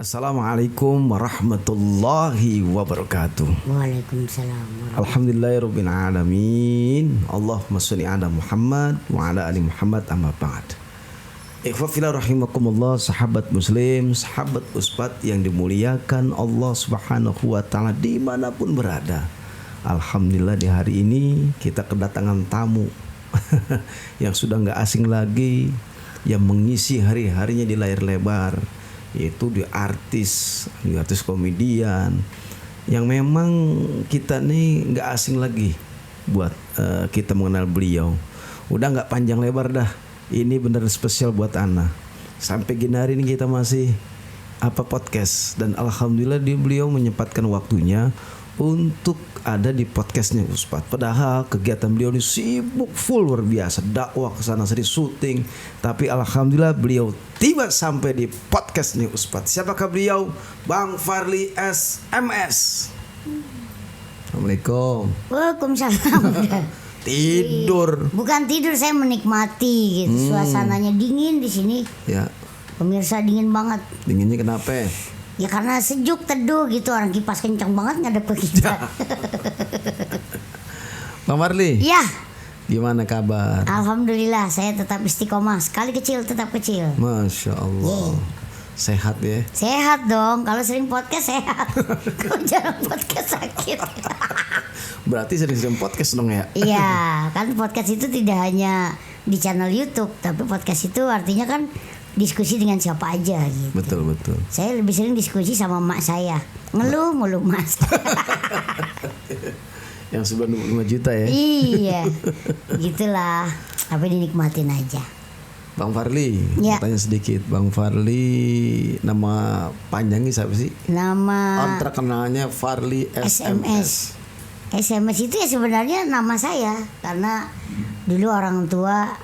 Assalamualaikum warahmatullahi wabarakatuh. Waalaikumsalam. Alhamdulillahirabbil alamin. Allahumma shalli ala Muhammad wa ala ali Muhammad amma ba'd. Ikhwafillah rahimakumullah, sahabat muslim, sahabat usbat yang dimuliakan Allah Subhanahu wa taala dimanapun berada. Alhamdulillah di hari ini kita kedatangan tamu yang sudah enggak asing lagi, yang mengisi hari-harinya di layar lebar, yaitu di artis komedian yang memang kita nih nggak asing lagi buat kita mengenal beliau. Udah nggak panjang lebar dah, ini benar spesial buat Ana. Sampai gini hari ini kita masih podcast, dan alhamdulillah beliau menyempatkan waktunya untuk ada di podcastnya Ustadz. Padahal kegiatan beliau ini sibuk full luar biasa, dakwah kesana sini, syuting. Tapi alhamdulillah beliau tiba sampai di podcastnya Ustadz. Siapakah beliau? Bang Farli SMS. Assalamualaikum. Waalaikumsalam. Tidur. Bukan tidur, saya menikmati gitu. Suasananya dingin di sini. Ya. Pemirsa, dingin banget. Dinginnya kenapa? Ya karena sejuk teduh gitu, orang kipas kencang banget ngadep ke kita. Bang Farli. Ya. Gimana kabar? Alhamdulillah, saya tetap istiqomah. Sekali kecil tetap kecil. Masya Allah. Sehat ya? Sehat dong. Kalau sering podcast sehat. Kalau jarang podcast sakit. Berarti sering-sering podcast dong ya? Iya, kan podcast itu tidak hanya di channel YouTube, tapi podcast itu artinya kan diskusi dengan siapa aja gitu. Betul. Saya lebih sering diskusi sama emak saya. Ngeluh mulu mas. Yang sudah 25 juta ya? Iya, gitulah. Tapi dinikmatin aja. Bang Farli, ya. Tanya sedikit. Bang Farli, nama panjangnya siapa sih? Nama terkenalnya Farli SMS. SMS itu ya sebenarnya nama saya, karena dulu orang tua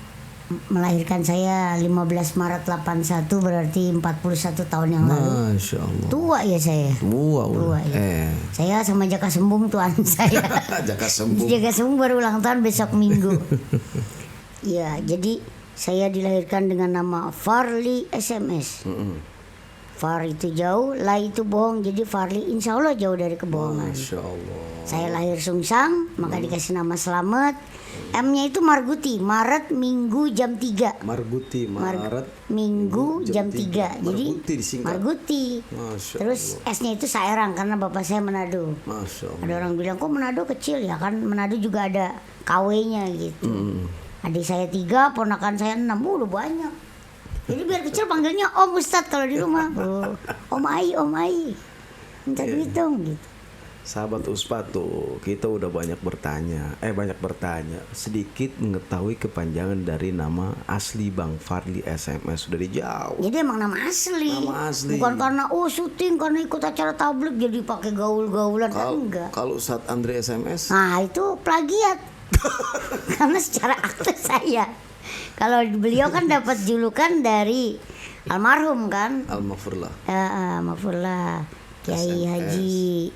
melahirkan saya 15 Maret 81, berarti 41 tahun yang lalu. Masya Allah. Tua ya saya. Tua ya. Saya sama Jaka Sembung tuan saya. Jaka Sembung baru ulang tahun besok Minggu. Ya, jadi saya dilahirkan dengan nama Farli SMS. Far itu jauh, la itu bohong. Jadi Farli insya Allah jauh dari kebohongan. Masya Allah. Saya lahir sungsang, maka dikasih nama Slamet. M-nya itu Marguti, Maret Minggu jam 3. Marguti, Maret Minggu jam 3. Jadi Marguti disingkat. Marguti. Terus S-nya itu Saerang karena bapak saya Manado. Masya Allah. Ada orang bilang kok Manado kecil ya, kan Manado juga ada KW-nya gitu. Adik saya 3, ponakan saya 6, udah banyak. Jadi biar kecil panggilnya Om Ustadz kalau di rumah. Om Ai. Minta duit dong gitu. Sahabat Uspat tuh, kita udah banyak bertanya, sedikit mengetahui kepanjangan dari nama asli Bang Farli SMS. Sudah dijawab. Jadi emang nama asli. Bukan karena syuting, karena ikut acara tabligh jadi pakai gaul-gaulan, enggak. Kalau Ustadz Andre SMS? Nah, itu plagiat. Karena secara akte saya. Kalau beliau kan dapat julukan dari almarhum kan? Al-Mafurlah. Mafurlah. Kiai Haji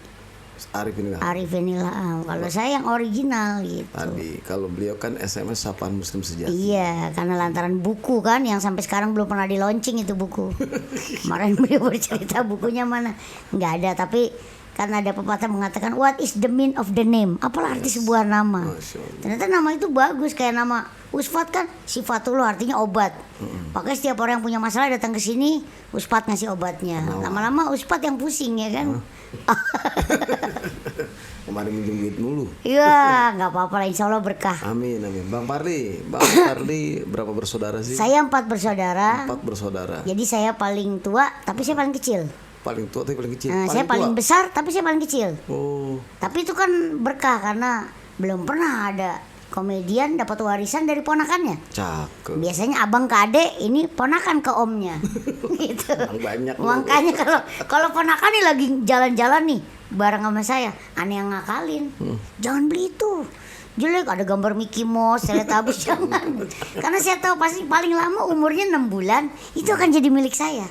Arifin Ilham. Kalau saya yang original gitu. Tadi kalau beliau kan SMS Sapaan Muslim Sejati. Iya, karena lantaran buku kan yang sampai sekarang belum pernah di launching itu buku. Kemarin beliau bercerita bukunya mana? Nggak ada, tapi karena ada pepatah mengatakan what is the mean of the name? Apalah arti sebuah nama? Ternyata nama itu bagus, kayak nama Usfat kan sifatullah, artinya obat. Makanya setiap orang yang punya masalah datang ke sini, Usfat ngasih obatnya. Lama-lama Usfat yang pusing ya kan? Kemarin minjem duit mulu. Iya, nggak apa-apa lah, insya Allah berkah. Amin. Bang Farli berapa bersaudara sih? Saya 4 bersaudara. 4 bersaudara. Jadi saya paling tua, tapi saya paling kecil. Paling tua tapi paling kecil. Saya paling besar tapi saya paling kecil. Tapi itu kan berkah karena belum pernah ada komedian dapat warisan dari ponakannya. Cakep. Biasanya abang ke adek, ini ponakan ke omnya. Gitu. Banyak. Makanya kalau ponakan nih lagi jalan-jalan nih bareng sama saya, aneh yang ngakalin. Jangan beli itu. Jelek, ada gambar Mickey Mouse, Teletubbies, jangan. Karena saya tahu pasti paling lama umurnya 6 bulan itu akan jadi milik saya.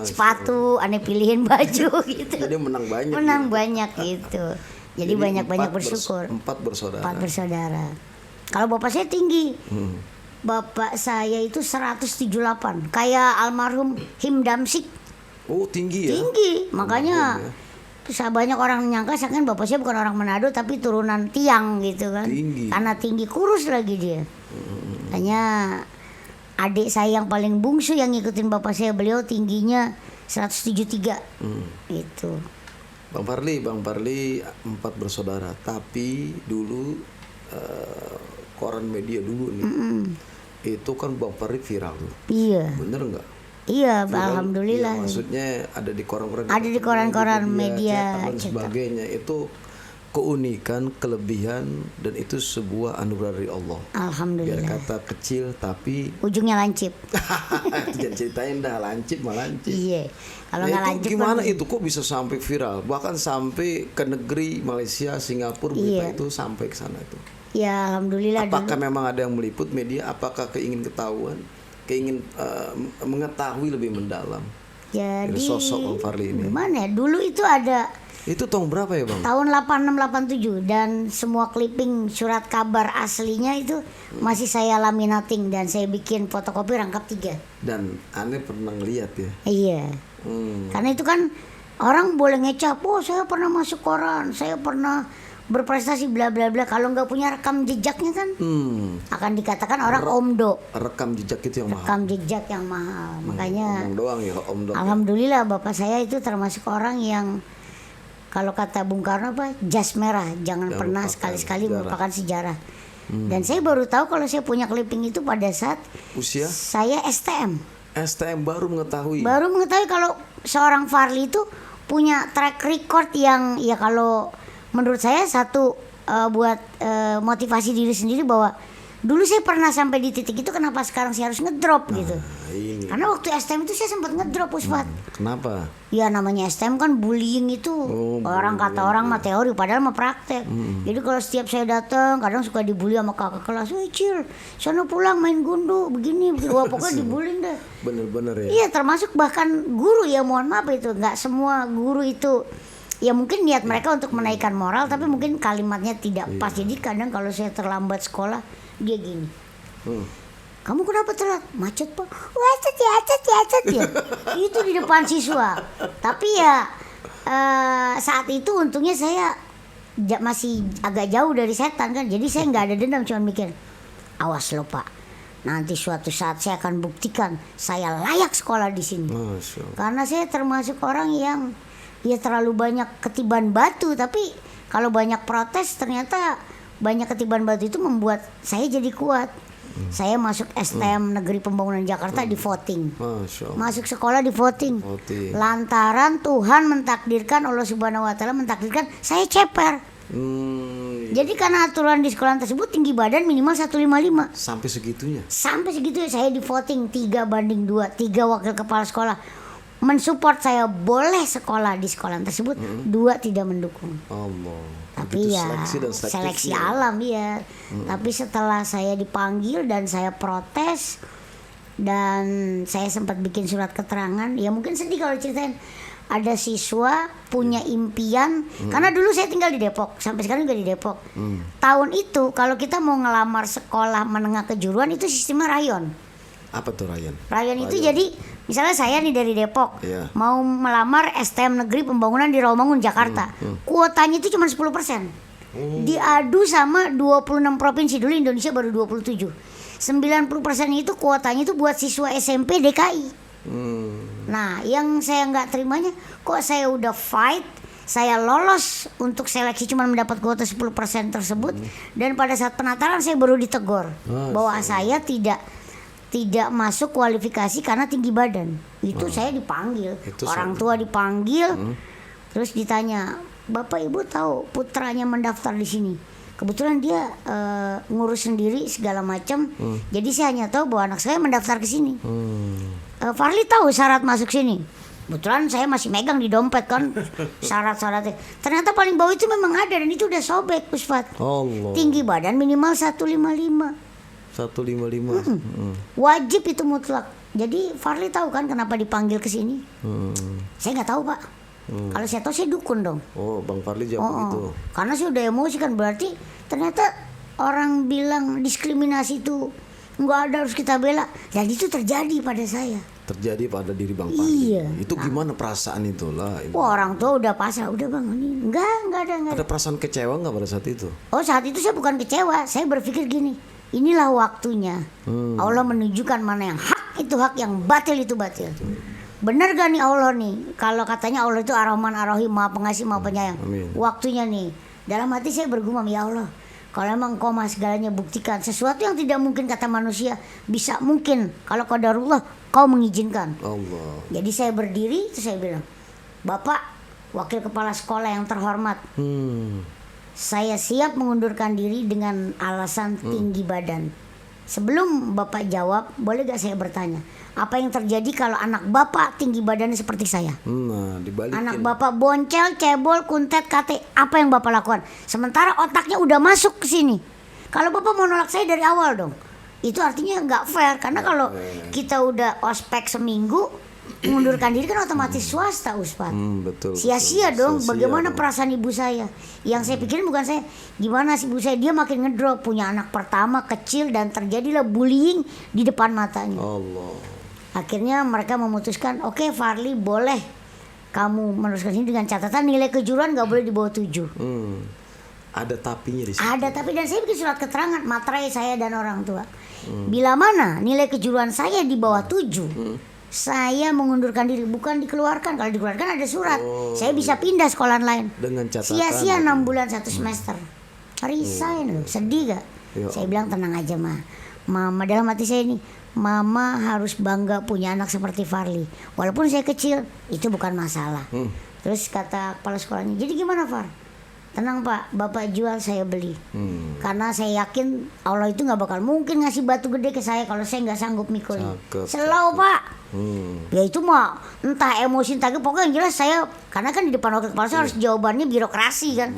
Sepatu, aneh pilihin baju gitu. Jadi menang banyak. Banyak gitu. Jadi banyak-banyak bersyukur. 4 bersaudara. 4 bersaudara. Kalau bapak saya tinggi. Bapak saya itu 178. Kayak almarhum Him Damsik. Oh, tinggi ya. Tinggi, makanya banyak orang menyangka saya kan bapak saya bukan orang Manado tapi turunan tiang gitu kan. Tinggi. Karena tinggi, kurus lagi dia. Hanya adik saya yang paling bungsu yang ngikutin bapak saya, beliau tingginya 173 gitu. Bang Parli 4 bersaudara, tapi dulu koran media dulu nih, itu kan Bang Parli viral tuh. Iya. Bener nggak? Iya, Viral, alhamdulillah. iya, maksudnya ada di koran-koran. Ada di koran-koran media cetak dan cetak. sebagainya. Itu keunikan, kelebihan, dan itu sebuah anugerah dari Allah. Biar Alhamdulillah. kata kecil tapi Ujungnya lancip. jangan ceritain dah, lancip mah lancip. Iya. Kalau Nah, nggak itu lancip gimana kan- itu kok bisa sampai viral, bahkan sampai ke negeri Malaysia, Singapura, berita Iya. itu sampai ke sana itu. Ya alhamdulillah Apakah dulu. memang ada yang meliput media? Apakah keingin ketahuan, keingin mengetahui lebih mendalam Jadi dari sosok Bang Parli ini? gimana ya? Dulu itu ada Itu tahun berapa ya Bang? tahun 86 87 dan semua clipping surat kabar aslinya itu masih saya laminating dan saya bikin fotokopi rangkap 3. Dan aneh pernah ngeliat ya. Iya. Karena itu kan orang boleh ngecap, oh saya pernah masuk koran, saya pernah berprestasi bla bla bla. Kalau nggak punya rekam jejaknya kan akan dikatakan orang omdo. Rekam jejak itu yang mahal. Rekam jejak yang mahal. Makanya Omong doang ya, om dok. alhamdulillah bapak saya itu termasuk orang yang kalau kata Bung Karno apa, jas merah, jangan pernah lupakan sekali-sekali sejarah. melupakan sejarah. Dan saya baru tahu kalau saya punya clipping itu pada saat Usia saya STM. STM baru mengetahui. Baru mengetahui kalau seorang Farli itu punya track record yang ya kalau menurut saya satu buat motivasi diri sendiri bahwa dulu saya pernah sampai di titik itu, kenapa sekarang saya harus ngedrop gitu. Nah, ini. Karena waktu STM itu saya sempat ngedrop Usfat. Kenapa? Ya namanya STM kan bullying itu orang kata orang mah teori padahal mah praktek. Jadi kalau setiap saya datang kadang suka dibully sama kakak kelas, "Woi Cil, sana pulang main gundu begini." Wah pokoknya dibully deh. Bener-bener ya. Iya termasuk bahkan guru ya, mohon maaf itu nggak semua guru itu ya mungkin niat mereka untuk menaikkan moral tapi mungkin kalimatnya tidak pas. Jadi kadang kalau saya terlambat sekolah dia gini, kamu kenapa telat? Macet pak. Macet ya. Itu di depan siswa. Tapi ya saat itu untungnya saya masih agak jauh dari setan kan. Jadi saya nggak ada dendam, cuma mikir, awas lo pak, nanti suatu saat saya akan buktikan saya layak sekolah di sini. Masya Allah. Karena saya termasuk orang yang ya terlalu banyak ketiban batu. Tapi kalau banyak protes ternyata banyak ketiban batu itu membuat saya jadi kuat. Saya masuk STM Negeri Pembangunan Jakarta di voting. Masya Allah. Masuk sekolah di voting. Voting. Lantaran Tuhan mentakdirkan, Allah Subhanahu wa taala mentakdirkan saya ceper. Jadi karena aturan di sekolah tersebut tinggi badan minimal 155. Sampai segitunya. Sampai segitu ya saya di voting 3-2, 3 wakil kepala sekolah mensupport saya boleh sekolah di sekolah tersebut, 2 tidak mendukung. Allah. Tapi Begitu ya seleksi dan seleksi selektifnya. alam ya. Tapi setelah saya dipanggil dan saya protes dan saya sempat bikin surat keterangan, ya mungkin sedih kalau ceritain. Ada siswa punya impian, karena dulu saya tinggal di Depok, sampai sekarang juga di Depok. Tahun itu kalau kita mau ngelamar sekolah menengah kejuruan itu sistemnya rayon. Apa tuh Ryan? Rayon itu jadi misalnya saya nih dari Depok Iya. mau melamar STM Negeri Pembangunan di Rawamangun Jakarta, kuotanya itu cuma 10%. Diadu sama 26 provinsi, dulu Indonesia baru 27. 90% itu kuotanya itu buat siswa SMP DKI. Nah yang saya nggak terimanya, kok saya udah fight, saya lolos untuk seleksi cuma mendapat kuota 10% tersebut, dan pada saat penataran saya baru ditegur bahwa saya tidak masuk kualifikasi karena tinggi badan. Itu saya dipanggil, Itu orang tua dipanggil, terus ditanya, Bapak Ibu tahu putranya mendaftar di sini? Kebetulan dia ngurus sendiri segala macam, jadi saya hanya tahu bahwa anak saya mendaftar ke sini. Farli tahu syarat masuk sini. Kebetulan saya masih megang di dompet kan syarat-syaratnya. Ternyata paling bawah itu memang ada dan itu udah sobek Puspat. Allah. Tinggi badan minimal 155. 155. Wajib itu mutlak. Jadi Farli tahu kan kenapa dipanggil ke sini? Saya nggak tahu Pak. Kalau saya tahu saya dukun dong. Oh, Bang Parli jawab begitu. Karena saya udah emosi kan, berarti ternyata orang bilang diskriminasi itu nggak ada, harus kita bela. Dan itu terjadi pada saya. terjadi pada diri Bang Fadli. Iya. Itu gimana perasaan itulah? Wah, orang tua udah pasrah, udah bang ini enggak ada. Ada perasaan kecewa nggak pada saat itu? Oh, saat itu saya bukan kecewa, saya berpikir gini, inilah waktunya. Allah menunjukkan mana yang hak itu hak, yang batil itu batil. Bener gak nih Allah nih? Kalau katanya Allah itu Ar-Rahman Ar-Rahim, Maha Pengasih Maha Penyayang. Amin. Waktunya nih. Dalam hati saya bergumam, ya Allah, kalau emang Kau Maha segalanya, buktikan sesuatu yang tidak mungkin kata manusia bisa mungkin kalau qadarullah Kau mengizinkan. Allah. Jadi saya berdiri, terus saya bilang, Bapak Wakil Kepala Sekolah yang terhormat, saya siap mengundurkan diri dengan alasan tinggi badan. Sebelum Bapak jawab, boleh gak saya bertanya, apa yang terjadi kalau anak Bapak tinggi badannya seperti saya? Nah, dibalikin. Anak Bapak boncel, cebol, kuntet, kate, apa yang Bapak lakukan? Sementara otaknya udah masuk ke sini. Kalau Bapak mau nolak saya dari awal dong. Itu artinya nggak fair, karena kalau kita udah ospek seminggu, mengundurkan diri kan otomatis swasta, Ustaz. Betul. Sia-sia dong. Sia-sia Bagaimana dong. perasaan ibu saya? Yang saya pikirin bukan saya, gimana sih ibu saya, dia makin ngedrop, punya anak pertama kecil dan terjadilah bullying di depan matanya. Allah. Akhirnya mereka memutuskan, oke, Farli, boleh kamu meneruskan ini dengan catatan nilai kejuruan nggak boleh di bawah 7. Ada tapinya di situ. Ada tapi, dan saya bikin surat keterangan materai saya dan orang tua. Bila mana nilai kejuruan saya di bawah 7, saya mengundurkan diri, bukan dikeluarkan. Kalau dikeluarkan ada surat, saya bisa pindah sekolah lain. Dengan catatan Sia-sia 6 bulan 1 semester. Resign loh, sedih gak? Ya Saya bilang tenang aja Ma. Mama, dalam hati saya ini, Mama harus bangga punya anak seperti Farli. Walaupun saya kecil, itu bukan masalah. Terus kata kepala sekolahnya, jadi gimana Far? Tenang Pak, Bapak jual saya beli. Karena saya yakin Allah itu gak bakal mungkin ngasih batu gede ke saya kalau saya gak sanggup mikulnya. Cakep, Selau Pak. Ya itu mah entah emosi entah pokoknya yang jelas saya, karena kan di depan wakil kepala saya harus jawabannya birokrasi kan.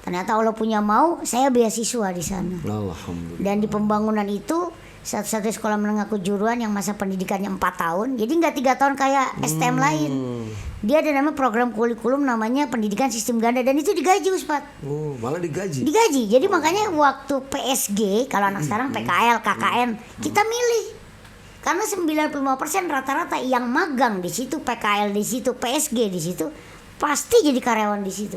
Ternyata Allah punya mau, saya beasiswa di sana. Alhamdulillah. Dan di pembangunan itu satu-satunya sekolah menengah kejuruan yang masa pendidikannya 4 tahun. Jadi nggak 3 tahun kayak STM lain. Dia ada namanya program kurikulum namanya pendidikan sistem ganda, dan itu digaji Ustaz. Oh, malah digaji. Digaji. Jadi makanya waktu PSG, kalau anak sekarang PKL, KKN, kita milih. Karena 95% rata-rata yang magang di situ, PKL di situ, PSG di situ, pasti jadi karyawan di situ.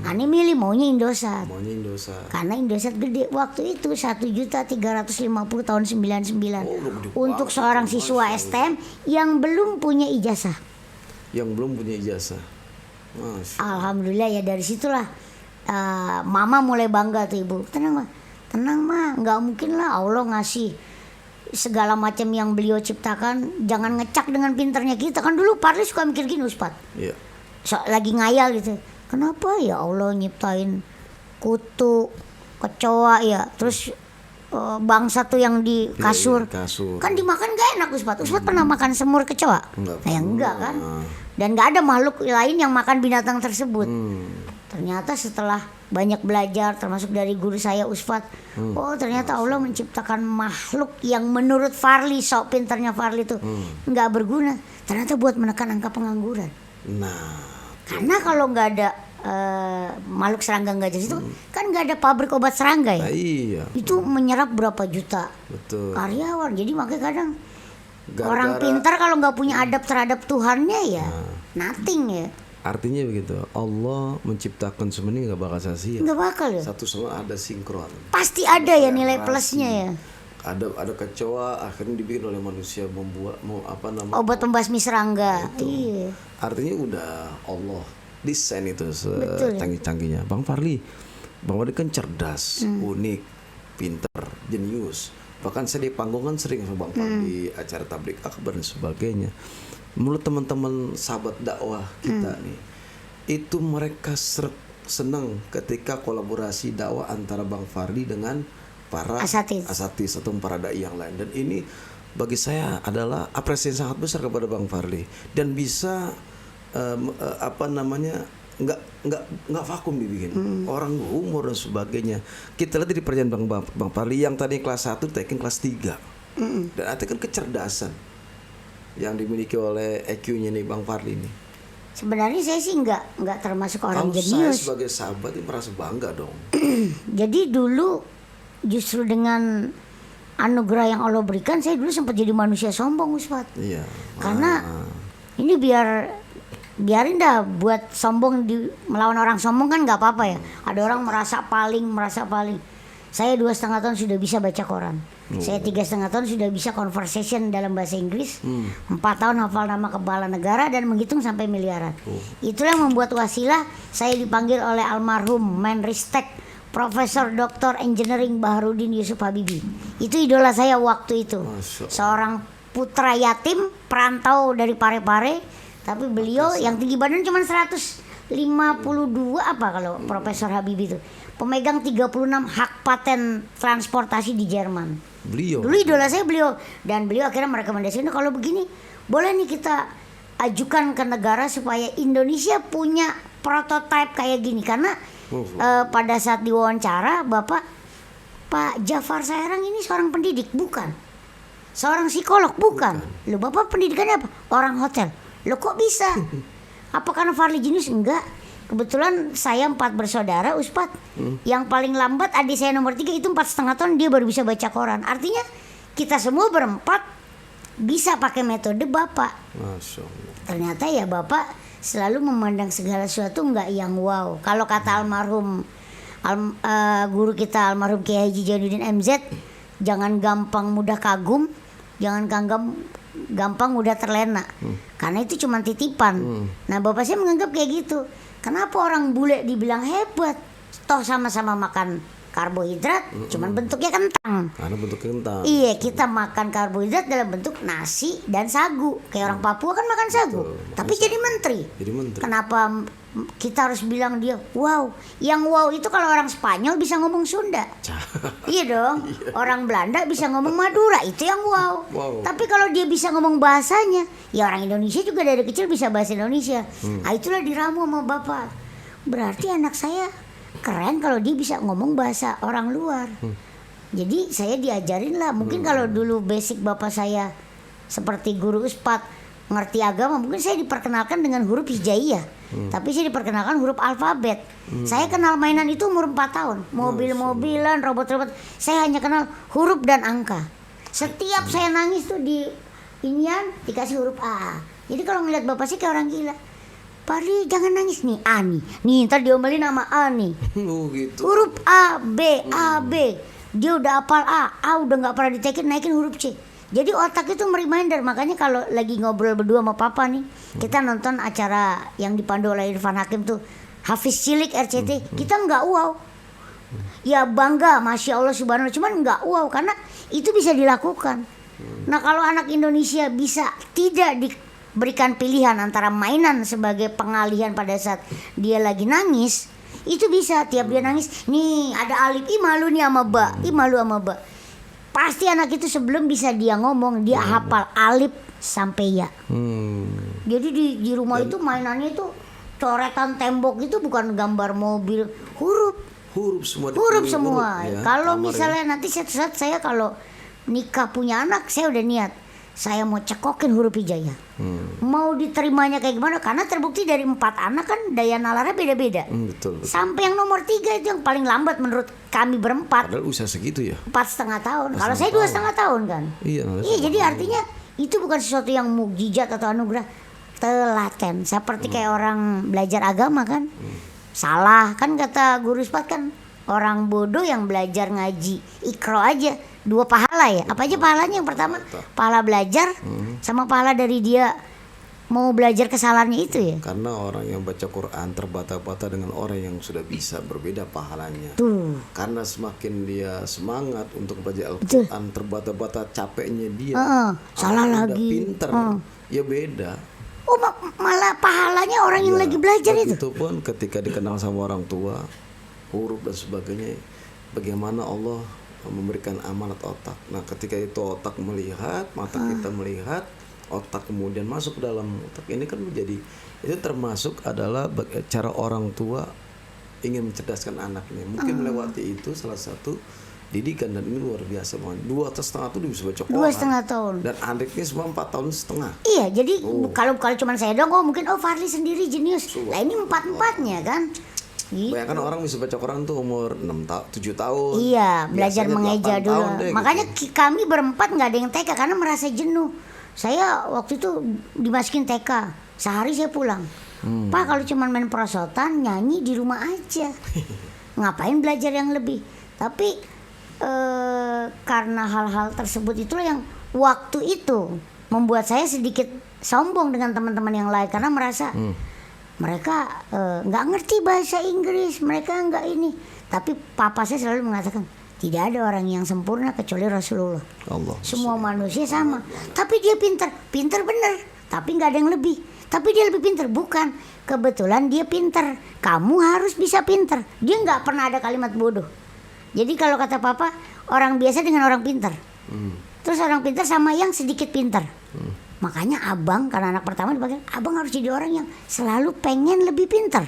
Ani milih maunya Indosat. Maunya Indosat. Karena Indosat gede waktu itu 1.350.000 tahun 99 untuk seorang siswa STM yang belum punya ijazah. Yang belum punya ijazah. Masya. Alhamdulillah ya, dari situlah Mama mulai bangga tuh ibu. Tenang mah, nggak mungkin lah Allah ngasih segala macam yang beliau ciptakan. Jangan ngecak dengan pinternya kita. Kan dulu Parli suka mikir gini Ustaz. Iya. Lagi ngayal gitu, kenapa ya Allah nyiptain kutu, kecoa ya, terus bangsa tuh yang di kasur, kasur. kan dimakan gak enak Ustaz. Ustaz pernah makan semur kecoa? Enggak kan. Dan gak ada makhluk lain yang makan binatang tersebut. Ternyata setelah banyak belajar termasuk dari guru saya Ustaz, oh ternyata Allah menciptakan makhluk yang menurut Farli, sok pinternya Farli tuh nggak berguna, ternyata buat menekan angka pengangguran. Nah, karena kalau nggak ada makhluk serangga nggak jadi itu kan nggak ada pabrik obat serangga ya. iya. Itu menyerap berapa juta Betul. karyawan. Jadi makanya kadang Gara-gara, orang pintar kalau nggak punya adab terhadap Tuhannya ya nothing ya. Artinya begitu. Allah menciptakan semua ini nggak bakal sia-sia. Nggak bakal ya. Satu sama ada sinkron. Pasti ada ya nilai plusnya ya. Ada kecoa akhirnya dibikin oleh manusia membuat Obat pembasmi serangga. Iya. Artinya udah Allah desain itu Betul, ya. canggih-canggihnya. Bang Farli kan cerdas, unik, pinter, jenius. Bahkan saya di panggung kan sering sama Bang Farli acara tablik akbar dan sebagainya. Menurut teman-teman sahabat dakwah kita nih, itu mereka senang ketika kolaborasi dakwah antara Bang Farli dengan para asatis atau para dai yang lain. Dan ini bagi saya adalah apresiasi sangat besar kepada Bang Farli, dan bisa nggak vakum dibikin orang umur dan sebagainya. Kita lihat di perjalanan Bang Farli yang tadi kelas 1 taking kelas 3 dan artinya kan kecerdasan yang dimiliki oleh EQ-nya nih Bang Farli ini. Sebenarnya saya sih nggak termasuk orang Kalau jenius. saya sebagai sahabat ini merasa bangga dong. Jadi dulu justru dengan anugerah yang Allah berikan, saya dulu sempat jadi manusia sombong, Ustaz. Iya. Karena ini biarin dah buat sombong melawan orang sombong kan nggak apa-apa ya. Ada orang merasa paling. Saya 2,5 tahun sudah bisa baca Quran. Saya 3,5 tahun sudah bisa conversation dalam bahasa Inggris. 4 tahun hafal nama kepala negara dan menghitung sampai miliaran. Itulah yang membuat wasilah saya dipanggil oleh almarhum Menristek Profesor Dr. Engineering Baharudin Yusuf Habibie. Itu idola saya waktu itu. Seorang putra yatim perantau dari Parepare, tapi beliau yang tinggi badan cuma 152 apa kalau Profesor Habibie itu. Pemegang 36 hak paten transportasi di Jerman. Beliau. Dulu idola saya beliau, dan beliau akhirnya merekomendasikan kalau begini boleh nih kita ajukan ke negara supaya Indonesia punya prototipe kayak gini, karena pada saat diwawancara Pak Jafar Saerang ini seorang pendidik bukan, seorang psikolog bukan. Loh, Bapak pendidikannya apa? Orang hotel. Loh, kok bisa? Apa karena Farli Jenius? Enggak. Kebetulan saya 4 bersaudara, Ustaz. Yang paling lambat adik saya nomor 3 itu 4,5 tahun dia baru bisa baca Quran. Artinya kita semua berempat bisa pakai metode Bapak. Masya Allah. Ternyata ya Bapak selalu memandang segala sesuatu enggak yang wow. Kalau kata almarhum guru kita almarhum Kiai Haji Jainuddin MZ, jangan gampang mudah kagum, jangan gampang mudah terlena. Karena itu cuma titipan. Nah, Bapak saya menganggap kayak gitu. Kenapa orang bule dibilang hebat? Toh sama-sama makan karbohidrat, cuman bentuknya kentang. Karena bentuk kentang. Iya, kita makan karbohidrat dalam bentuk nasi dan sagu. Kayak orang Papua kan makan sagu, tapi jadi menteri. Kenapa kita harus bilang dia wow? Yang wow itu kalau orang Spanyol bisa ngomong Sunda. Iya dong. Orang Belanda bisa ngomong Madura, itu yang wow. Tapi kalau dia bisa ngomong bahasanya, ya orang Indonesia juga dari kecil bisa bahasa Indonesia. Nah, itulah diramu sama Bapak. Berarti anak saya keren kalau dia bisa ngomong bahasa orang luar. Jadi saya diajarin lah. Mungkin kalau dulu basic Bapak saya seperti guru Ustad ngerti agama, mungkin saya diperkenalkan dengan huruf hijaiyah. Tapi saya diperkenalkan huruf alfabet. Saya kenal mainan itu umur 4 tahun. Mobil-mobilan, robot-robot. Saya hanya kenal huruf dan angka. Setiap saya nangis tuh di inian dikasih huruf A. Jadi kalau ngeliat Bapak sih kayak orang gila. Parli jangan nangis nih, A nih ntar diomelin sama A nih. Gitu. Huruf A, B. Dia udah hafal A udah gak pernah ditekin, naikin huruf C. Jadi otak itu mereminder. Makanya kalau lagi ngobrol berdua sama Papa nih, kita nonton acara yang dipandu oleh Irfan Hakim tuh, Hafiz Cilik RCT, kita gak wow. Ya bangga, Masya Allah Subhanallah, cuman gak wow karena itu bisa dilakukan. Nah, kalau anak Indonesia bisa tidak diberikan pilihan antara mainan sebagai pengalihan pada saat dia lagi nangis, itu bisa. Tiap dia nangis, nih ada alif, ih malu nih sama ba, ih malu sama ba. Pasti anak itu sebelum bisa dia ngomong, dia hafal alif sampai ya. Jadi di rumah itu mainannya itu coretan tembok itu bukan gambar mobil, huruf semua. Ya, kalau misalnya nanti saat saya kalau nikah punya anak, saya udah niat saya mau cekokin huruf hijaiyah. Mau diterimanya kayak gimana? Karena terbukti dari 4 anak kan daya nalarnya beda-beda. Betul. Sampai yang nomor 3 itu yang paling lambat menurut kami berempat. Padahal usia segitu ya. 4,5 tahun. Kalau saya 2,5 tahun kan. Iya, jadi artinya itu bukan sesuatu yang mukjizat atau anugerah, telaten. Seperti kayak orang belajar agama kan. Salah kan kata guru Ustad kan, orang bodoh yang belajar ngaji ikro aja 2 pahala ya. Apa aja pahalanya? Yang pertama pahala belajar sama pahala dari dia mau belajar kesalahannya itu ya. Karena orang yang baca Quran terbata-bata dengan orang yang sudah bisa, berbeda pahalanya. Tuh. Karena semakin dia semangat untuk belajar Al-Quran, terbata-bata capeknya dia. Salah lagi. Pinter, ya beda. Oh, malah pahalanya orang yang lagi belajar itu. Itu pun ketika dikenal sama orang tua, huruf dan sebagainya, bagaimana Allah memberikan amanat otak. Nah, ketika itu otak melihat, mata kita melihat, otak kemudian masuk ke dalam otak, ini kan menjadi, itu termasuk adalah cara orang tua ingin mencerdaskan anaknya. Mungkin melewati itu salah satu didikan, dan ini luar biasa banget. 2,5 tahun dia bisa baca Quran. 2,5 tahun. Dan adiknya semua 4,5 tahun. Iya, jadi kalau cuma saya dong, mungkin Farli sendiri jenius. Lah ini 4-4-nya kan. Gitu. Bayangkan orang bisa baca Quran tuh umur 7 tahun. Iya, belajar Biasanya mengeja 8 dulu. tahun deh, Makanya gitu. kami berempat nggak ada yang TK karena merasa jenuh. Saya waktu itu dimasukin TK, sehari saya pulang. Pak, kalau cuma main perosotan, nyanyi di rumah aja. Ngapain belajar yang lebih? Tapi karena hal-hal tersebut itulah yang waktu itu membuat saya sedikit sombong dengan teman-teman yang lain karena merasa mereka nggak ngerti bahasa Inggris, mereka nggak ini. Tapi papa saya selalu mengatakan tidak ada orang yang sempurna kecuali Rasulullah. Allah. Semua manusia sama. Tapi dia pintar bener. Tapi nggak ada yang lebih. Tapi dia lebih pintar, bukan. Kebetulan dia pintar. Kamu harus bisa pintar. Dia nggak pernah ada kalimat bodoh. Jadi kalau kata papa, orang biasa dengan orang pintar. Terus orang pintar sama yang sedikit pintar. Makanya abang, karena anak pertama dipakai, abang harus jadi orang yang selalu pengen lebih pintar.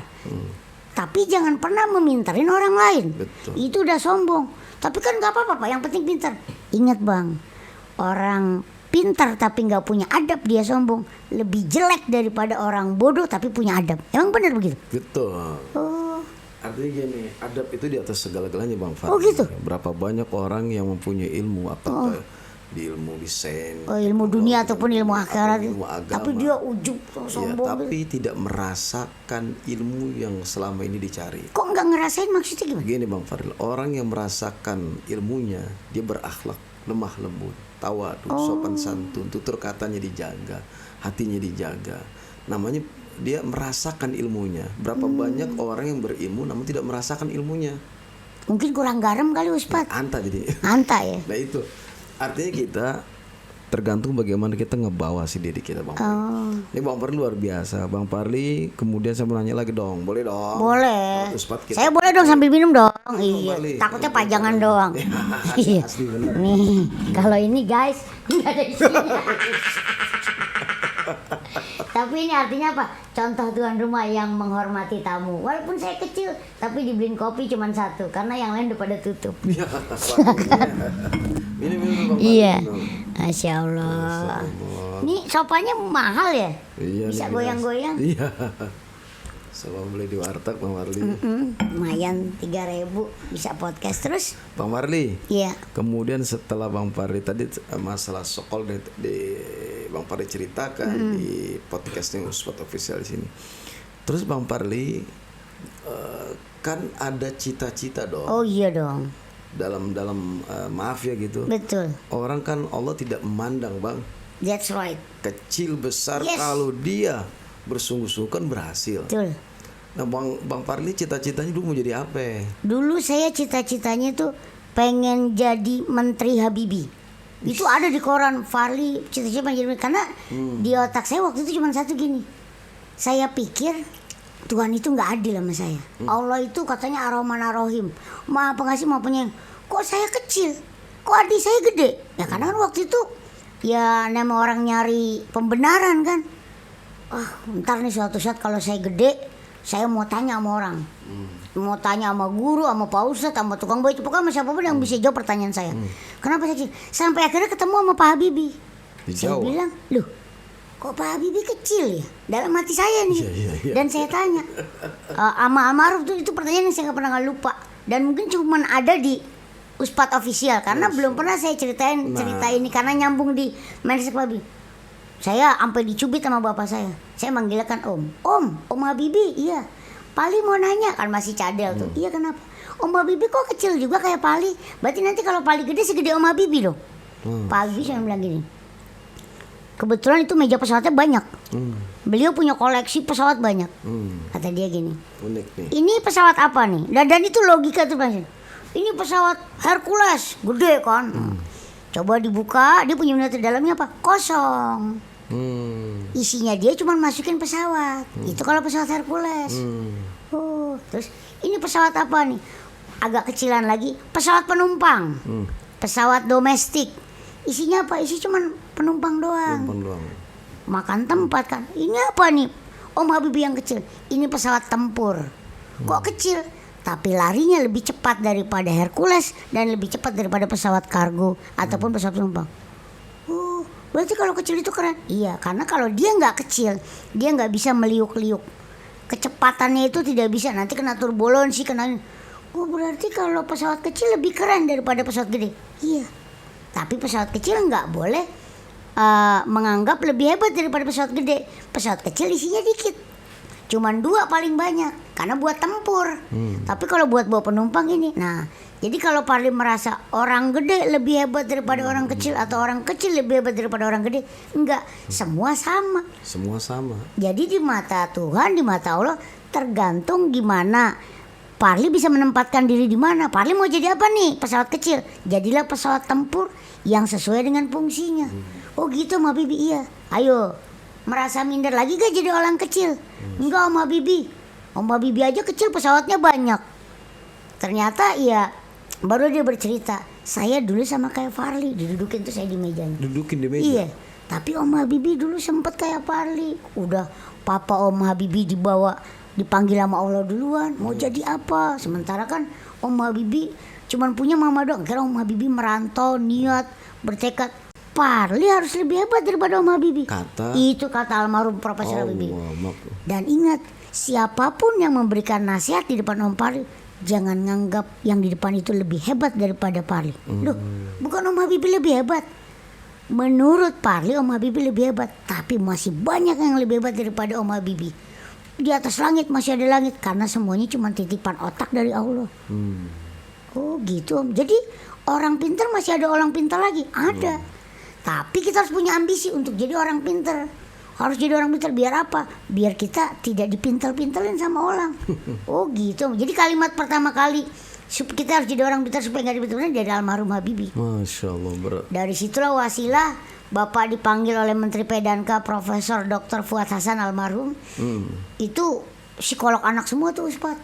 Tapi jangan pernah memintarin orang lain. Betul. Itu udah sombong. Tapi kan gak apa-apa Pak, yang penting pintar. Ingat bang, orang pintar tapi gak punya adab dia sombong lebih jelek daripada orang bodoh tapi punya adab. Emang benar begitu? Betul. Oh, Artinya gini, adab itu di atas segala-galanya Bang Fadli. Oh, gitu? Berapa banyak orang yang mempunyai ilmu, apakah di ilmu desain, ilmu dunia ataupun ilmu akhirat. ilmu agama. Tapi dia ujub Ya, sombong. tapi tidak merasakan ilmu yang selama ini dicari. Kok nggak ngerasain maksudnya gimana? Begini Bang Fadil, orang yang merasakan ilmunya, dia berakhlak lemah lembut, tawadu, sopan santun, tutur katanya dijaga, hatinya dijaga. Namanya dia merasakan ilmunya. Berapa banyak orang yang berilmu namun tidak merasakan ilmunya. Mungkin kurang garam kali Ustaz. Anta jadi. Anta ya. Nah itu artinya kita tergantung bagaimana kita ngebawa si diri kita Bang Parli. Oh, Ini Bang Parli luar biasa. Bang Parli kemudian saya mau nanya lagi dong. Boleh dong? boleh. Terus Pat, kita- Saya boleh dong sambil minum dong. Parli. Iya. Takutnya pajangan doang. Iya. Asli bener. Nih, kalau ini guys nggak ada isinya. Tapi ini artinya apa? Contoh tuan rumah yang menghormati tamu. Walaupun saya kecil, tapi dibeliin kopi cuma satu karena yang lain udah pada tutup. Iya. Minum Bang Parli. Iya. minum. Masya Allah. Allah. Ini sopanya mahal ya? Iya, Bisa nih, goyang-goyang. Iya. Sama beli di warteg Bang Parli. Lumayan 3.000 bisa podcast terus. Bang Parli. Iya. Kemudian setelah Bang Parli tadi masalah sokol di Bang Parli ceritakan di podcastnya Uspat Official di sini. Terus Bang Parli kan ada cita-cita dong. Oh iya dong. Dalam maaf ya gitu. Betul. Orang kan Allah tidak memandang Bang That's right. kecil besar, Yes. kalau dia bersungguh-sungguh kan berhasil. Betul. Nah Bang Parli cita-citanya dulu mau jadi apa? Dulu saya cita-citanya tuh pengen jadi Menteri Habibie. Itu ada di koran Farli cita-cita pengen jadi karena di otak saya waktu itu cuma satu gini. Saya pikir Tuhan itu nggak adil sama saya. Allah itu katanya Ar-Rahman Ar-Rahim, Maha Pengasih Maha Penyayang. Kok saya kecil? Kok adik saya gede? Ya karena kan waktu itu ya nama orang nyari pembenaran kan. Ntar nih suatu saat kalau saya gede, saya mau tanya sama orang, mau tanya sama guru, sama Pak Ustadz, sama tukang baju, pokoknya sama siapapun yang bisa jawab pertanyaan saya. Kenapa saya kecil? Sampai akhirnya ketemu sama Pak Habibie. Saya Dijawab. bilang, loh, kok Pak Habibie kecil ya? Dalam hati saya nih. Iya. Dan saya tanya, sama Amaruf tuh itu pertanyaan yang saya nggak pernah lupa. Dan mungkin cuma ada di Uspat Official karena belum pernah saya ceritain cerita ini karena nyambung di Mensek Babi. Saya sampai dicubit sama bapak saya. Saya manggilnya kan Om Habibie, iya. Pali mau nanya, kan masih cadel tuh. Iya kenapa? Om Habibie kok kecil juga kayak Pali? Berarti nanti kalau Pali gede segede Om Habibie dong. Pak Habibie saya bilang gini. Kebetulan itu meja pesawatnya banyak. Beliau punya koleksi pesawat banyak. Kata dia gini. Unik nih. Ini pesawat apa nih? Dan itu logika tuh Mas. Ini pesawat Hercules, gede kan. Coba dibuka, dia punya unit di dalamnya apa? Kosong. Isinya dia cuma masukin pesawat. Itu kalau pesawat Hercules. Terus ini pesawat apa nih? Agak kecilan lagi, pesawat penumpang. Pesawat domestik. Isinya apa? Isi cuma penumpang doang. Makan tempat kan. Ini apa nih? Om Habibie yang kecil. Ini pesawat tempur. Kok kecil? Tapi larinya lebih cepat daripada Hercules dan lebih cepat daripada pesawat kargo ataupun pesawat penumpang. Berarti kalau kecil itu keren. Iya, karena kalau dia nggak kecil, dia nggak bisa meliuk-liuk. kecepatannya itu tidak bisa, nanti kena turbulensi, kena. Oh berarti kalau pesawat kecil lebih keren daripada pesawat gede. Iya. Tapi pesawat kecil nggak boleh menganggap lebih hebat daripada pesawat gede. Pesawat kecil isinya dikit, cuman 2 paling banyak, karena buat tempur. Tapi kalau buat bawa penumpang ini, nah jadi kalau Parli merasa orang gede lebih hebat daripada orang kecil, atau orang kecil lebih hebat daripada orang gede, enggak, semua sama. Semua sama. Jadi di mata Tuhan, di mata Allah, tergantung gimana Parli bisa menempatkan diri di mana. Parli mau jadi apa nih? Pesawat kecil. Jadilah pesawat tempur yang sesuai dengan fungsinya. Oh gitu Om Habibie, iya. Ayo, merasa minder lagi gak jadi orang kecil? Enggak Om Habibie. Om Habibie aja kecil pesawatnya banyak. Ternyata ya baru dia bercerita, saya dulu sama kayak Parli, didudukin tuh saya di mejanya. Dudukin di meja. Iya. Tapi Om Habibie dulu sempet kayak Parli. Udah papa Om Habibie dipanggil sama Allah duluan, mau jadi apa? Sementara kan Om Habibie cuman punya mama doang. Kira Om Habibie merantau, niat, bertekad, Parli harus lebih hebat daripada Om Habibie. Itu kata almarhum Profesor Habibie. Dan ingat, siapapun yang memberikan nasihat di depan Om Parli, jangan nganggap yang di depan itu lebih hebat daripada Parli. Loh, bukan Om Habibie lebih hebat. Menurut Parli Om Habibie lebih hebat, tapi masih banyak yang lebih hebat daripada Om Habibie. Di atas langit masih ada langit, karena semuanya cuma titipan otak dari Allah. Oh gitu Om. Jadi orang pintar masih ada orang pintar lagi, ada. Tapi kita harus punya ambisi untuk jadi orang pintar. Harus jadi orang pintar biar apa? Biar kita tidak dipintal-pintalin sama orang. Oh gitu. Jadi kalimat pertama kali kita harus jadi orang pintar supaya nggak dipintalin dari almarhum Habibie. Masya Allah berat. Dari situlah wasilah Bapak dipanggil oleh Menteri Pedanka Profesor Dr. Fuad Hasan almarhum. Itu psikolog anak semua tuh Ustaz.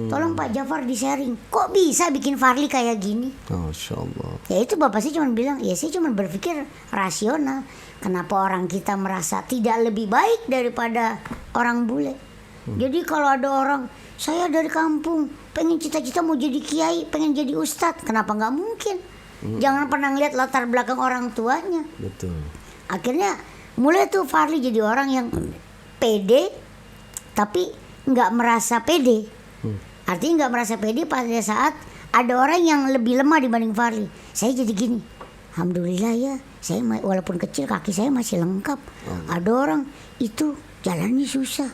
Tolong Pak Jafar di-sharing. Kok bisa bikin Parli kayak gini? Masya Allah. Ya itu bapak sih cuma bilang, ya saya cuma berpikir rasional. Kenapa orang kita merasa tidak lebih baik daripada orang bule? Jadi kalau ada orang, saya dari kampung, pengen cita-cita mau jadi kiai, pengen jadi ustadz, kenapa nggak mungkin? Jangan pernah ngeliat latar belakang orang tuanya. Betul. Akhirnya mulai tuh Parli jadi orang yang pede, tapi nggak merasa pede. Artinya nggak merasa pede pada saat ada orang yang lebih lemah dibanding Parli. Saya jadi gini, alhamdulillah ya, saya walaupun kecil kaki saya masih lengkap. Ada orang itu jalannya susah.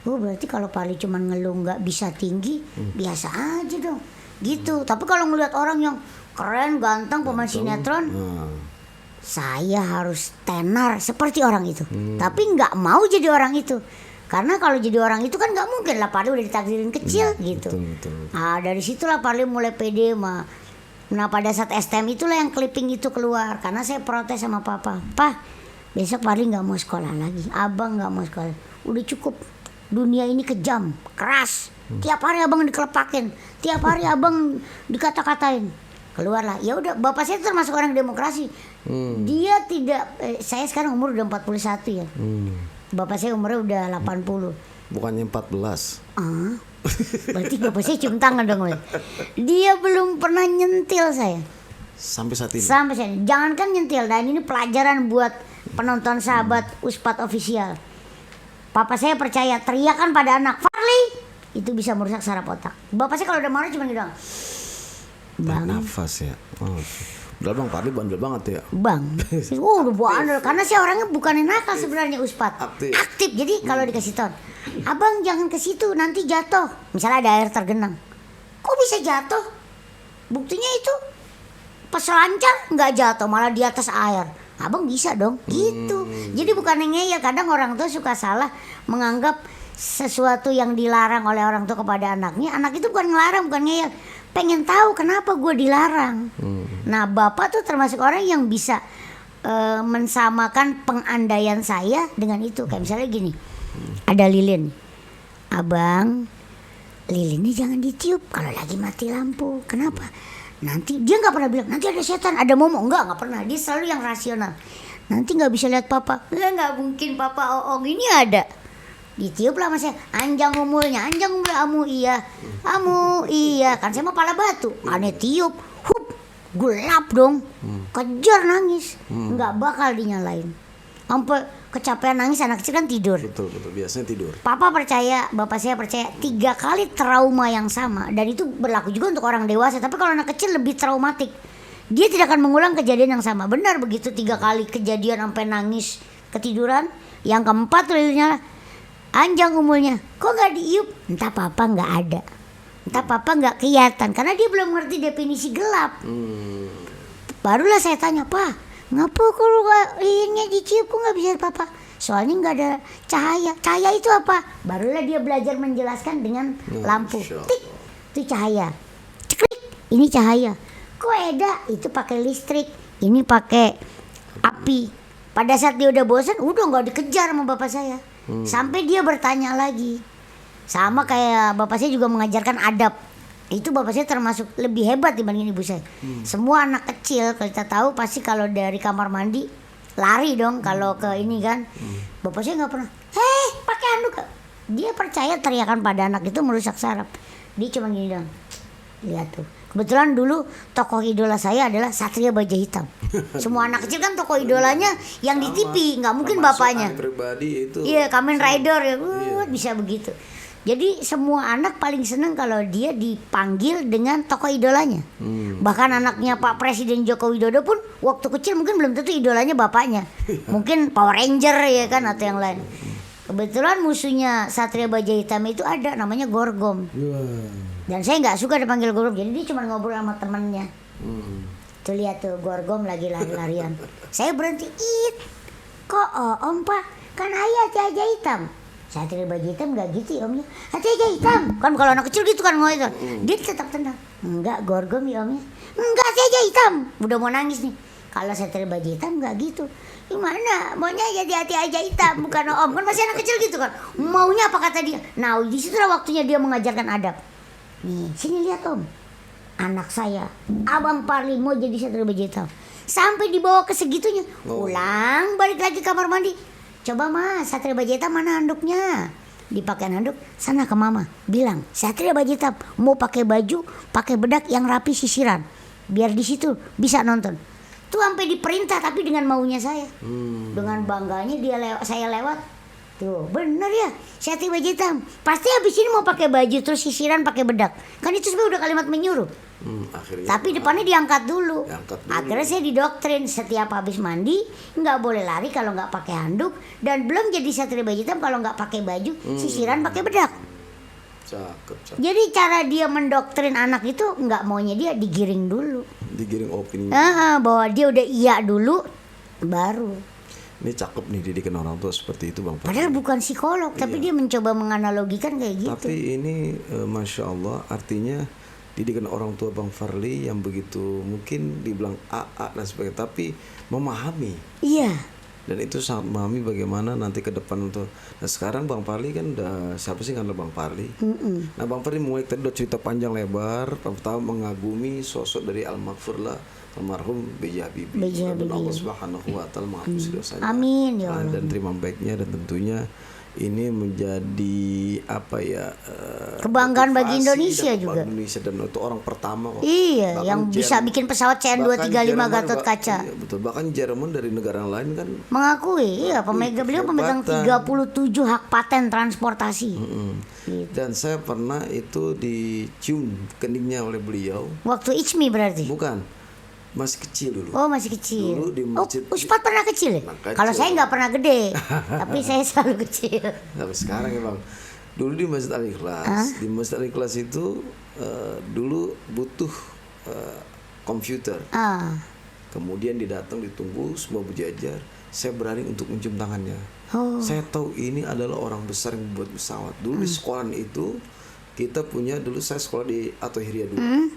Oh berarti kalau Parli cuma ngeluh nggak bisa tinggi, biasa aja dong. Gitu. Tapi kalau ngelihat orang yang keren, ganteng, pemain sinetron, saya harus tenar seperti orang itu. Tapi nggak mau jadi orang itu. Karena kalau jadi orang itu kan nggak mungkin lah, Parli udah ditakdirin kecil gitu. Betul. Nah dari situlah Parli mulai pede mah. Nah pada saat STM itulah yang clipping itu keluar. Karena saya protes sama papa, Pak besok Parli nggak mau sekolah lagi, abang nggak mau sekolah, udah cukup. Dunia ini kejam, keras. Tiap hari abang dikelepakin, tiap hari abang dikata-katain. Keluarlah. Ya udah, bapak saya termasuk orang demokrasi. Dia tidak saya sekarang umur udah 41 ya. Bapak saya umurnya udah 80. Bukannya 14. Berarti bapak saya cium tangan dong. Dia belum pernah nyentil saya. Sampai saat ini. Sampai saat ini. Jangankan nyentil. Dan ini pelajaran buat penonton sahabat Ustadz Official. Papa saya percaya teriakan pada anak Parli itu bisa merusak saraf otak. Bapak saya kalau udah marah cuma gitu. Bang. Nafas ya. Udah bang, Parli bandel banget ya. Bang. Udah bandel. Karena saya orangnya bukan nakal sebenarnya Ustadz. Aktif. Jadi kalau dikasih tahu, abang jangan ke situ nanti jatuh. Misalnya ada air tergenang. Kok bisa jatuh? Buktinya itu peselancar nggak jatuh, malah di atas air. Abang bisa dong, gitu. Jadi bukan ngeyel. Kadang orang tua suka salah menganggap sesuatu yang dilarang oleh orang tua kepada anaknya. Anak itu bukan ngelarang, bukan ngeyel, pengen tahu kenapa gue dilarang. Nah bapak tuh termasuk orang yang bisa mensamakan pengandaian saya dengan itu. Kayak misalnya gini, ada lilin, abang lilinnya jangan ditiup kalau lagi mati lampu. Kenapa? Nanti dia nggak pernah bilang nanti ada setan, ada momo, nggak pernah. Dia selalu yang rasional. Nanti nggak bisa lihat papa. Nggak mungkin papa oong ini ada. Ditiup lah mas saya, anjang umulnya, anjang umul amu iya kan saya mah pala batu. Aneh tiup, gelap dong, kejar nangis, nggak bakal dinyalain. Sampai kecapean nangis anak kecil kan tidur. Betul, biasanya tidur. Papa percaya, bapak saya percaya 3 kali trauma yang sama, dan itu berlaku juga untuk orang dewasa. Tapi kalau anak kecil lebih traumatik, dia tidak akan mengulang kejadian yang sama. Benar begitu, 3 kali kejadian sampai nangis ketiduran. Yang keempat tulisnya anjang umurnya, kok nggak diiup? Entah papa nggak ada, entah papa nggak kelihatan, karena dia belum ngerti definisi gelap. Barulah saya tanya, Pak, ngapa kalau ini dicium kok nggak bisa papa? Soalnya nggak ada cahaya. Cahaya itu apa? Barulah dia belajar menjelaskan dengan lampu. Tik, itu cahaya. Ceklik, ini cahaya. Kok Eda itu pakai listrik, ini pakai api. Pada saat dia udah bosan, udah nggak dikejar sama bapak saya. Sampai dia bertanya lagi. Sama kayak bapak saya juga mengajarkan adab. Itu bapak saya termasuk lebih hebat dibanding ibu saya. Semua anak kecil kalau kita tahu pasti kalau dari kamar mandi lari dong kalau ke ini kan. Bapak saya nggak pernah. Pakai handuk. Dia percaya teriakan pada anak itu merusak saraf. Dia cuma gini dong. Lihat tuh. Kebetulan dulu tokoh idola saya adalah Satria Baja Hitam. Semua anak kecil kan tokoh idolanya yang di TV, nggak mungkin bapaknya. Pribadi itu. Iya, Kamen Rider ya, bisa begitu. Jadi semua anak paling seneng kalau dia dipanggil dengan tokoh idolanya. Bahkan anaknya Pak Presiden Joko Widodo pun waktu kecil mungkin belum tentu idolanya bapaknya. Mungkin Power Ranger ya kan atau yang lain. Kebetulan musuhnya Satria Baja Hitam itu ada namanya Gorgom. Dan saya nggak suka dipanggil Gorgom, jadi dia cuma ngobrol sama temennya. Tuh lihat tuh Gorgom lagi lari-larian. Saya berhenti, kok om Pak, kan ayah Caja Hitam. Satria Baja Hitam nggak gitu ya omnya. Caja Hitam, kan kalau anak kecil gitu kan ngomong itu. Dia tetap tenang. Enggak Gorgom ya omnya. Enggak Caja Hitam. Udah mau nangis nih. Kalau Satria Baja Hitam nggak gitu. Gimana? Maunya jadi hati aja hitam bukan om. Kan masih anak kecil gitu kan. Maunya apa kata dia? Nah disitulah waktunya dia mengajarkan adab. Nih sini lihat om, anak saya Abang Parli mau jadi Satria Baja Hitam. Sampai dibawa ke segitunya. Pulang balik lagi kamar mandi. Coba mas, Satria Baja Hitam mana handuknya? Dipakai handuk, sana ke mama. Bilang Satria Baja Hitam mau pakai baju, pakai bedak yang rapi sisiran. Biar di situ bisa nonton. Tuh sampai diperintah tapi dengan maunya saya. Dengan bangganya saya lewat. Tuh bener ya, Satria Baja Hitam pasti habis ini mau pakai baju terus sisiran pakai bedak. Kan itu sebenarnya udah kalimat menyuruh. Tapi depannya diangkat dulu. Akhirnya saya didoktrin setiap habis mandi nggak boleh lari kalau nggak pakai handuk, dan belum jadi Satria Baja Hitam kalau nggak pakai baju sisiran pakai bedak. Cakep. Jadi cara dia mendoktrin anak itu nggak maunya dia digiring dulu. Digiring opini. Bahwa dia udah iya dulu baru. Ini cakep nih didikan orang tua seperti itu Bang Parli. Padahal bukan psikolog, tapi dia mencoba menganalogikan kayak gitu. Tapi ini Masya Allah, artinya didikan orang tua Bang Parli yang begitu mungkin dibilang AA dan sebagainya, tapi memahami. Iya. Dan itu sangat memahami bagaimana nanti ke depan untuk. Nah sekarang Bang Parli kan udah, siapa sih kan Bang Parli? Nah Bang Parli mulai tadi udah cerita panjang lebar, pertama mengagumi sosok dari almarhumlah almarhum B.J. Habibie. Dan Allah Subhanahu wa taala menghapus dosanya. Amin ya Allah. Dan terima baiknya, dan tentunya ini menjadi apa ya, kebanggaan bagi Indonesia juga. Indonesia, dan itu orang pertama kok. Iya, yang bisa bikin pesawat CN235 Gatot Kaca. Iya, betul. Bahkan Jerman dari negara lain kan mengakui, iya, beliau pemegang 37 hak paten transportasi. Gitu. Dan saya pernah itu dicium keningnya oleh beliau. Waktu Ijmi berarti? Bukan. Masih kecil dulu. Oh masih kecil. Dulu di masjid. Ustadz pernah kecil ya? Kalau saya nggak pernah gede, tapi saya selalu kecil. Tapi sekarang ya Bang. Dulu di Masjid Al-Ikhlas. Di Masjid Al-Ikhlas itu dulu butuh komputer. Kemudian didatang, ditunggu semua berjajar. Saya berani untuk mencium tangannya. Saya tahu ini adalah orang besar yang membuat pesawat. Dulu di sekolah itu kita punya, dulu saya sekolah di Atohiria dulu.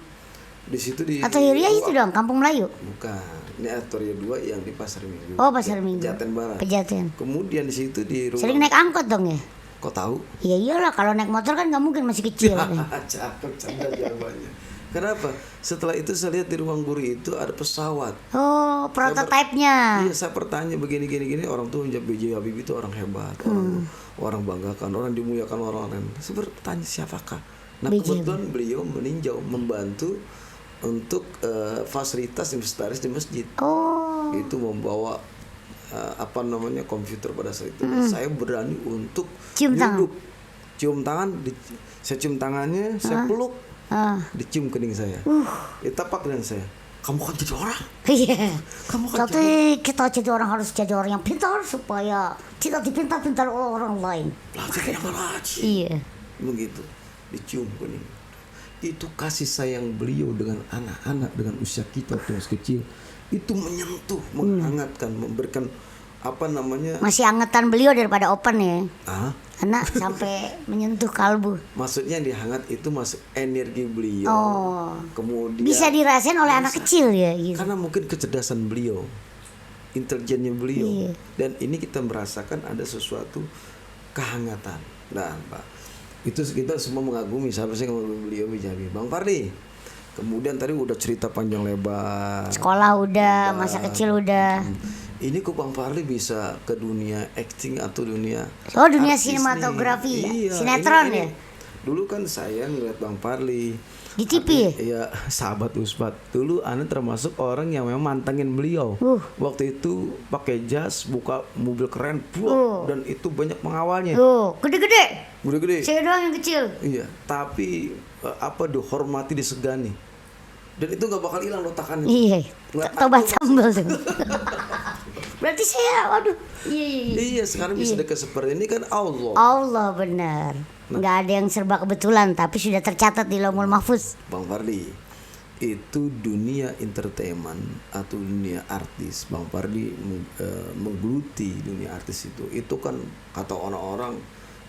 Di situ di Atohiria itu dong, Kampung Melayu. Bukan. Ini Atohiria 2 yang di Pasar Minggu. Oh, Pasar Minggu. Pejaten Barat. Pejaten. Kemudian di situ di ruang. Sering naik angkot dong ya? Kok tahu? Iya iyalah, kalau naik motor kan nggak mungkin, masih kecil. Cakep, canda jawabannya. Kenapa? Setelah itu saya lihat di ruang guru itu ada pesawat. Oh, prototipenya. Iya, saya bertanya begini, orang tuh menjawab B.J. Habibie itu orang hebat, orang banggakan, orang dimuliakan orang lain. Saya bertanya siapakah? Nah, kebetulan beliau meninjau, membantu untuk fasilitas inventaris di masjid. Itu membawa komputer pada saat itu. Saya berani untuk Cium tangan. nyuduk. Cium tangan, saya cium tangannya, saya peluk, dicium kening saya. Ditapak kening saya. Kamu kan jadi orang. Iya. Kamu kan Tapi kita jadi orang harus jadi orang yang pintar supaya tidak dipintar-pintar oleh orang lain. belajar yang rajin. Iya. Begitu, dicium kening. Itu kasih sayang beliau dengan anak-anak dengan usia kita waktu masih kecil. Itu menyentuh, menghangatkan, memberikan Masih angetan beliau daripada open ya. Ah, Karena sampai menyentuh kalbu. maksudnya dihangat itu masuk energi beliau. Oh. Kemudian Bisa dirasain oleh anak kecil ya gitu. karena mungkin kecerdasan beliau, intelijennya beliau, Iya. dan ini kita merasakan ada sesuatu kehangatan. Nah, Pak, itu kita semua mengagumi, seharusnya mengagumi beliau Bijabi. Bang Pardi, kemudian tadi udah cerita panjang lebar. Sekolah udah, masa kecil udah. Ini kok Bang Parli bisa ke dunia acting atau dunia Dunia artis sinematografi nih. ya? Sinetron ini. ya? Dulu kan saya ngeliat Bang Parli Di TV ya? Iya, sahabat Ustadz. Dulu Anda termasuk orang yang memang mantengin beliau. Waktu itu pakai jas, buka mobil keren, dan itu banyak pengawalnya. Gede-gede. Gede-gede. Saya doang yang kecil. Iya, tapi dihormati, disegani. Dan itu gak bakal hilang lotakannya. Iya. Nggak Tobat takut. sambal tuh. Berarti saya, waduh. Iya. Iya, sekarang bisa dekat seperti ini kan Allah. Allah benar. Nggak ada yang serba kebetulan, tapi sudah tercatat di Lauhul Mahfuz. Bang Pardi, itu dunia entertainment atau dunia artis. Bang Pardi menggeluti dunia artis itu kan kata orang-orang,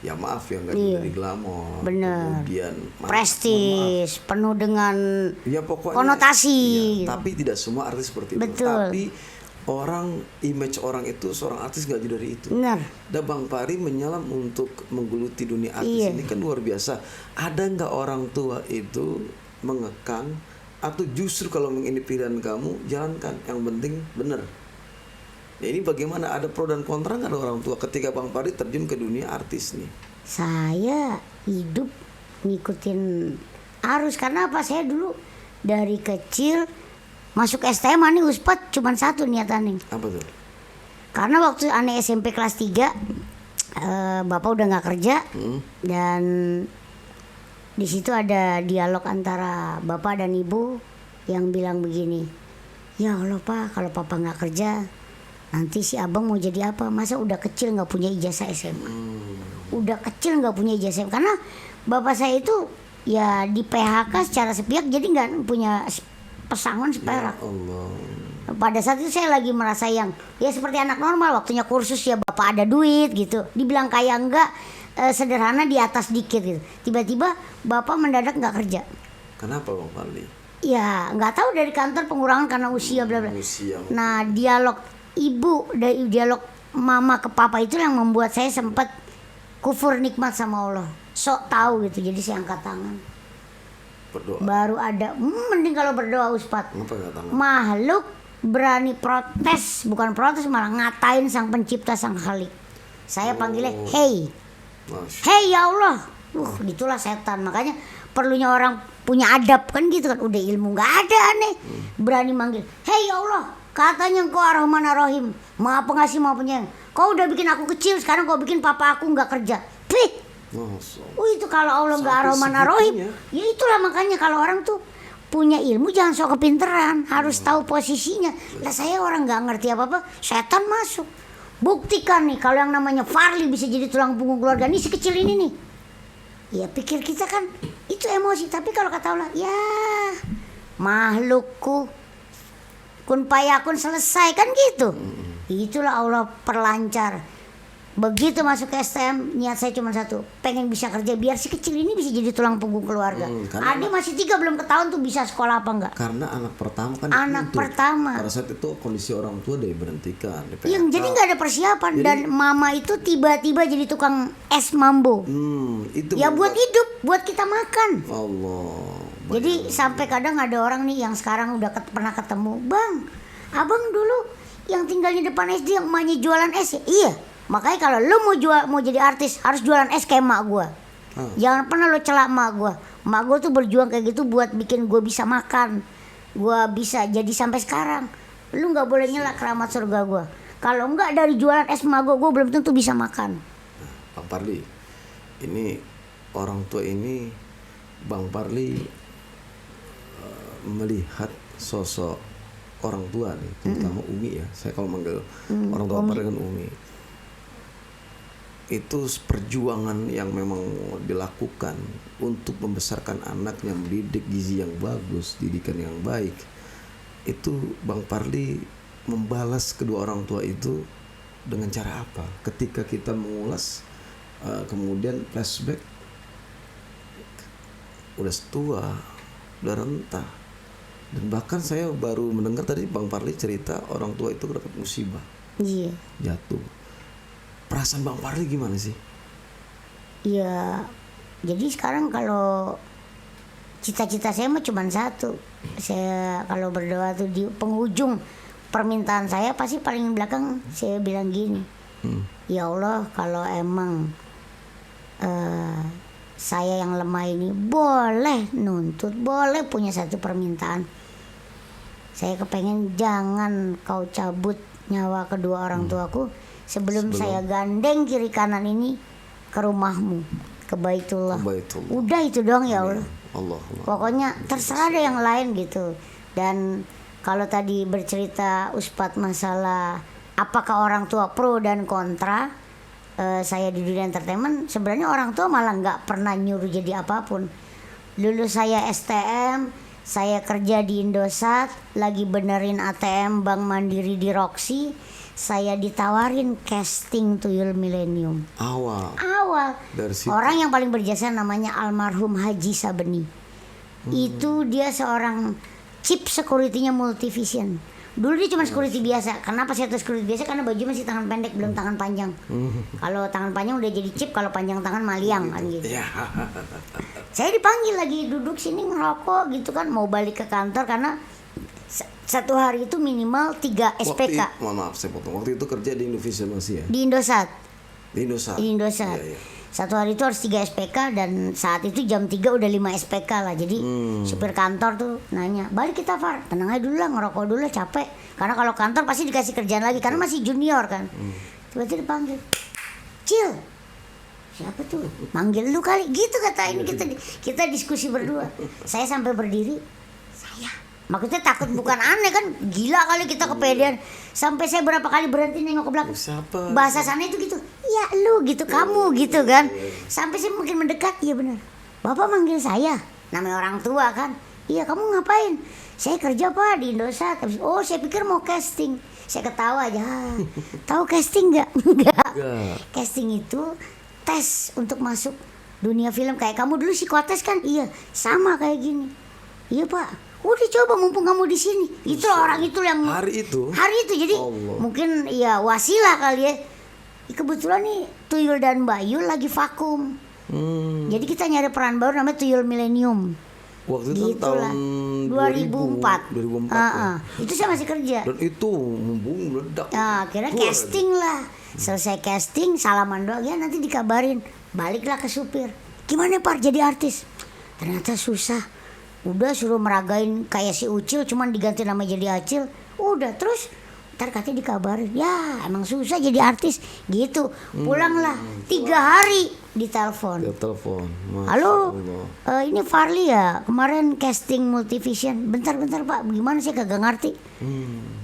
ya maaf ya nggak dari glamor, Bener. kemudian Prestis, penuh dengan ya pokoknya konotasi. iya, tapi tidak semua artis seperti itu. Betul. Tapi image orang itu seorang artis nggak jauh dari itu. Benar. Dan Bang Pari menyelam untuk menggeluti dunia artis ini kan luar biasa. Ada nggak orang tua itu mengekang atau justru kalau ini pilihan kamu jalankan, yang penting bener. Ya ini bagaimana, ada pro dan kontra nggak ada orang tua ketika Bang Pari terjun ke dunia artis nih? Saya hidup ngikutin arus karena apa? Saya dulu dari kecil masuk STM nih Ustadz cuma satu niatan nih. Apa tuh? Karena waktu aneh SMP kelas 3 bapak udah nggak kerja dan di situ ada dialog antara bapak dan ibu yang bilang begini, ya Allah Pak, kalau papa nggak kerja nanti si abang mau jadi apa? Masa udah kecil nggak punya ijazah SMA? Udah kecil nggak punya ijazah SMA karena bapak saya itu ya di PHK secara sepihak, jadi nggak punya pesangon seperak. Ya Allah. Pada saat itu saya lagi merasa yang ya seperti anak normal, waktunya kursus ya bapak ada duit gitu. Dibilang kaya enggak, sederhana di atas dikit gitu. Tiba-tiba bapak mendadak nggak kerja. Kenapa Bang Parli? Ya nggak tahu, dari kantor pengurangan karena usia bla bla. Usia. Nah dialog ibu dari dialog mama ke papa itu yang membuat saya sempat kufur nikmat sama Allah. Sok tahu gitu, jadi saya angkat tangan. Berdoa. Baru ada mending kalau berdoa Ustadz. Kenapa nggak tangan? Makhluk berani protes, bukan protes malah ngatain sang pencipta, sang khalik. Saya panggilnya hey ya Allah. Gitulah setan. Makanya perlunya orang punya adab kan gitu kan. Udah ilmu nggak ada aneh, berani manggil hey ya Allah, katanya engkau Ar-Rahman Ar-Rahim, Maha Pengasih Maha Penyayang. Kau udah bikin aku kecil, sekarang kau bikin papa aku nggak kerja. Pih. Itu kalau Allah nggak Ar-Rahman Ar-Rahim, ya itulah makanya kalau orang tuh punya ilmu jangan sok kepinteran, harus tahu posisinya. Lah saya orang nggak ngerti apa-apa, setan masuk. Buktikan nih kalau yang namanya Farli bisa jadi tulang punggung keluarga ini si kecil ini nih. Ya pikir kita kan itu emosi, tapi kalau kata Allah ya makhlukku kun payakun selesai kan gitu. Itulah Allah perlancar. Begitu masuk ke STM, niat saya cuma satu, pengen bisa kerja biar si kecil ini bisa jadi tulang punggung keluarga. Adik masih 3 belum ketahuan tuh bisa sekolah apa enggak. Karena anak pertama kan. Anak pertama. Pada saat itu kondisi orang tua diberhentikan. Yang jadi nggak ada persiapan dan mama itu tiba-tiba jadi tukang es mambo. Itu ya buat hidup, buat kita makan. Allah. Jadi sampai kadang ada orang nih yang sekarang udah pernah ketemu, Bang, abang dulu yang tinggalnya depan SD yang emaknya jualan es ya? Iya. Makanya kalau lu mau jadi artis harus jualan es kayak emak gua. Jangan pernah lu celak emak gua. Emak gua tuh berjuang kayak gitu buat bikin gua bisa makan. Gua bisa jadi sampai sekarang. Lu nggak boleh nyelak keramat surga gua. Kalau enggak dari jualan es mago gue belum tentu bisa makan. Bang Parli, ini orang tua ini Bang Parli melihat sosok orang tua nih, terutama Umi ya. Saya kalau manggil orang tua Parli dengan Umi. Itu perjuangan yang memang dilakukan untuk membesarkan anaknya, mendidik gizi yang bagus, didikan yang baik. Itu Bang Parli membalas kedua orang tua itu dengan cara apa? Ketika kita mengulas kemudian flashback, udah tua, udah rentah, dan bahkan saya baru mendengar tadi Bang Parli cerita orang tua itu dapat musibah, jatuh. Perasaan Bang Parli gimana sih? Ya, jadi sekarang kalau cita-cita saya mah cuma satu. Saya kalau berdoa tuh di penghujung permintaan saya pasti paling belakang saya bilang gini. Ya Allah, kalau emang saya yang lemah ini boleh nuntut, boleh punya satu permintaan. Saya kepengen jangan kau cabut nyawa kedua orang tuaku sebelum saya gandeng kiri kanan ini ke rumahmu, ke Baitullah. Udah itu doang ya Allah. Allah. Pokoknya terserah ada yang lain gitu. Dan kalau tadi bercerita Ustadz masalah apakah orang tua pro dan kontra, saya di dunia entertainment sebenarnya orang tua malah nggak pernah nyuruh jadi apapun. Dulu saya STM, saya kerja di Indosat, lagi benerin ATM Bank Mandiri di Roxy. Saya ditawarin casting Tuyul Millennium. Awal. Orang yang paling berjasa namanya almarhum Haji Sabeni. Itu dia seorang chip security-nya Multivision. Dulu dia cuma security biasa. Kenapa saya tuh security biasa? Karena baju masih tangan pendek, belum tangan panjang. Kalau tangan panjang udah jadi chip, kalau panjang tangan maliang kan gitu. Saya dipanggil lagi duduk sini ngerokok gitu kan, mau balik ke kantor karena satu hari itu minimal 3 SPK. Mohon maaf saya potong. Waktu itu kerja di Indovision masih ya? Di Indosat. Di Indosat. Iya. Satu hari itu harus 3 SPK dan saat itu jam 3 udah 5 SPK lah. Jadi supir kantor tuh nanya, balik kita Far, tenang aja dulu lah, ngerokok dulu lah, capek. Karena kalau kantor pasti dikasih kerjaan lagi karena masih junior kan. Tiba-tiba dipanggil, Cil, siapa tuh? Manggil lu kali, gitu kata ini. Kita diskusi berdua. Saya sampai berdiri, saya. Maksudnya takut bukan aneh kan, gila kali kita kepedean. Sampai saya berapa kali berhenti nengok ke belakang. Siapa? Bahasa sana itu gitu, ya lu gitu, kamu gitu kan. Sampai saya mungkin mendekat, iya benar. Bapak manggil saya, namanya orang tua kan. Iya, kamu ngapain? Saya kerja Pak di Indosat. Oh, saya pikir mau casting. Saya ketawa aja. Tahu casting nggak? Nggak. Casting itu tes untuk masuk dunia film. Kayak kamu dulu psikotes kan? Iya, sama kayak gini. Iya Pak. Udah coba mumpung kamu di sini. Itu orang itu yang hari itu jadi Allah. Mungkin ya wasilah kali ya. Kebetulan nih Tuyul dan Bayu lagi vakum. Jadi kita nyari peran baru namanya Tuyul Millennium. Waktu itu gitu tahun 2004. Ya? Itu saya masih kerja. Dan itu meledak. Nah, akhirnya casting lah. Selesai casting, salaman doang ya, nanti dikabarin. Baliklah ke supir. Gimana Pak jadi artis? Ternyata susah. Udah suruh meragain kayak si Ucil, cuman diganti nama jadi Acil. Udah terus ntar katanya dikabarin, ya emang susah jadi artis gitu. Pulanglah 3 hari ditelepon. Halo, ini Farli ya, kemarin casting Multivision. Bentar Pak, gimana sih kagak ngerti.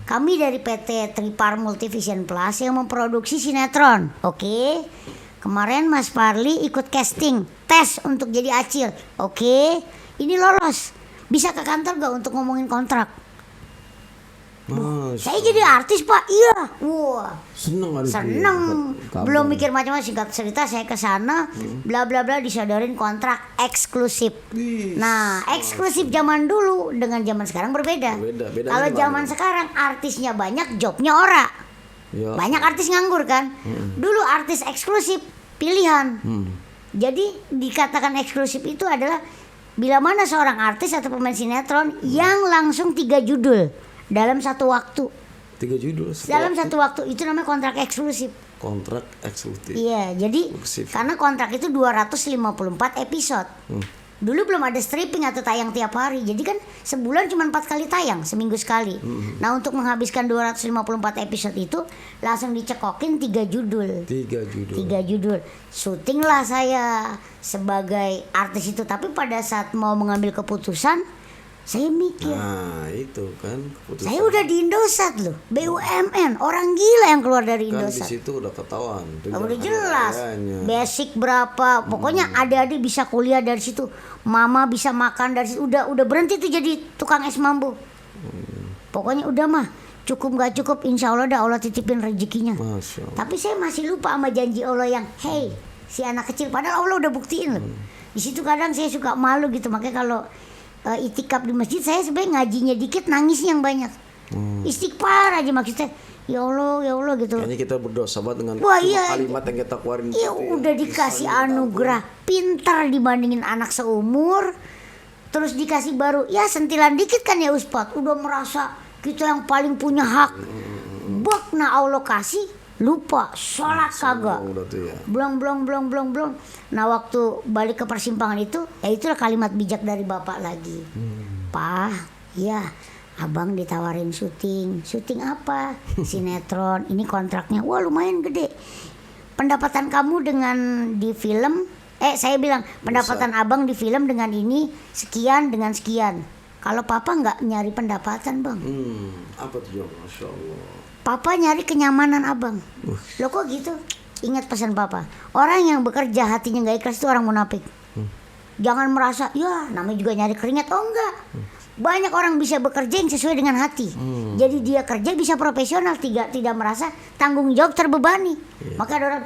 Kami dari PT Tripar Multivision Plus yang memproduksi sinetron. Oke. Kemarin Mas Farli ikut casting, tes untuk jadi Acil. Oke. Ini lolos, bisa ke kantor gak untuk ngomongin kontrak? Saya jadi artis Pak, iya. Wah, seneng. Belum mikir macam-macam, singkat cerita saya ke sana, bla bla bla, disadarin kontrak eksklusif. Nah, eksklusif zaman dulu dengan zaman sekarang berbeda. Kalau zaman sekarang artisnya banyak, jobnya ora. Banyak artis nganggur kan. Dulu artis eksklusif pilihan. Jadi dikatakan eksklusif itu adalah bila mana seorang artis atau pemain sinetron yang langsung 3 judul dalam satu waktu. 3 judul dalam satu waktu, itu namanya kontrak eksklusif. Kontrak eksklusif. Iya, jadi karena kontrak itu 254 episode. Dulu belum ada stripping atau tayang tiap hari. Jadi kan sebulan cuma 4 kali tayang, seminggu sekali. Nah, untuk menghabiskan 254 episode itu langsung dicekokin 3 judul. 3 judul. Syuting lah saya sebagai artis itu. Tapi pada saat mau mengambil keputusan, saya mikir, Nah itu kan keputusan. saya udah di Indosat loh, BUMN, orang gila yang keluar dari Kan di Indosat. situ udah ketahuan. Udah jelas, Kayaknya. basic berapa, pokoknya adik-adik bisa kuliah dari situ, mama bisa makan dari situ. Udah berhenti tuh jadi tukang es mambu. Pokoknya udah mah, cukup nggak cukup, insya Allah dah Allah titipin rezekinya. Masya Allah. Tapi saya masih lupa sama janji Allah yang, hey si anak kecil, padahal Allah udah buktiin loh. Di situ kadang saya suka malu gitu, makanya kalau itikaf di masjid saya sebenarnya ngajinya dikit, nangisnya yang banyak. Istighfar aja maksudnya, ya Allah gitu. Kayaknya kita berdosa banget dengan Wah, cuma iya. kalimat yang kita keluarin. Ya gitu udah dikasih anugerah pintar dibandingin anak seumur, terus dikasih baru ya sentilan dikit kan ya Ustadz, udah merasa kita yang paling punya hak. Bak nah Allah kasih, lupa sholat kagak. Udah tuh ya. Belum. Nah waktu balik ke persimpangan itu, ya itulah kalimat bijak dari bapak lagi. Pak, ya abang ditawarin syuting apa? Sinetron. Ini kontraknya, wah lumayan gede. Pendapatan kamu dengan di film, saya bilang pendapatan abang di film dengan ini sekian dengan sekian. Kalau papa nggak nyari pendapatan bang, Apa tuh Jong? Masya Allah. papa nyari kenyamanan abang. Lo kok gitu? Ingat pesan papa, orang yang bekerja hatinya nggak ikhlas itu orang munafik. Jangan merasa ya namanya juga nyari keringat. Oh enggak, banyak orang bisa bekerja yang sesuai dengan hati. Jadi dia kerja bisa profesional, tidak merasa tanggung jawab terbebani. Maka ada orang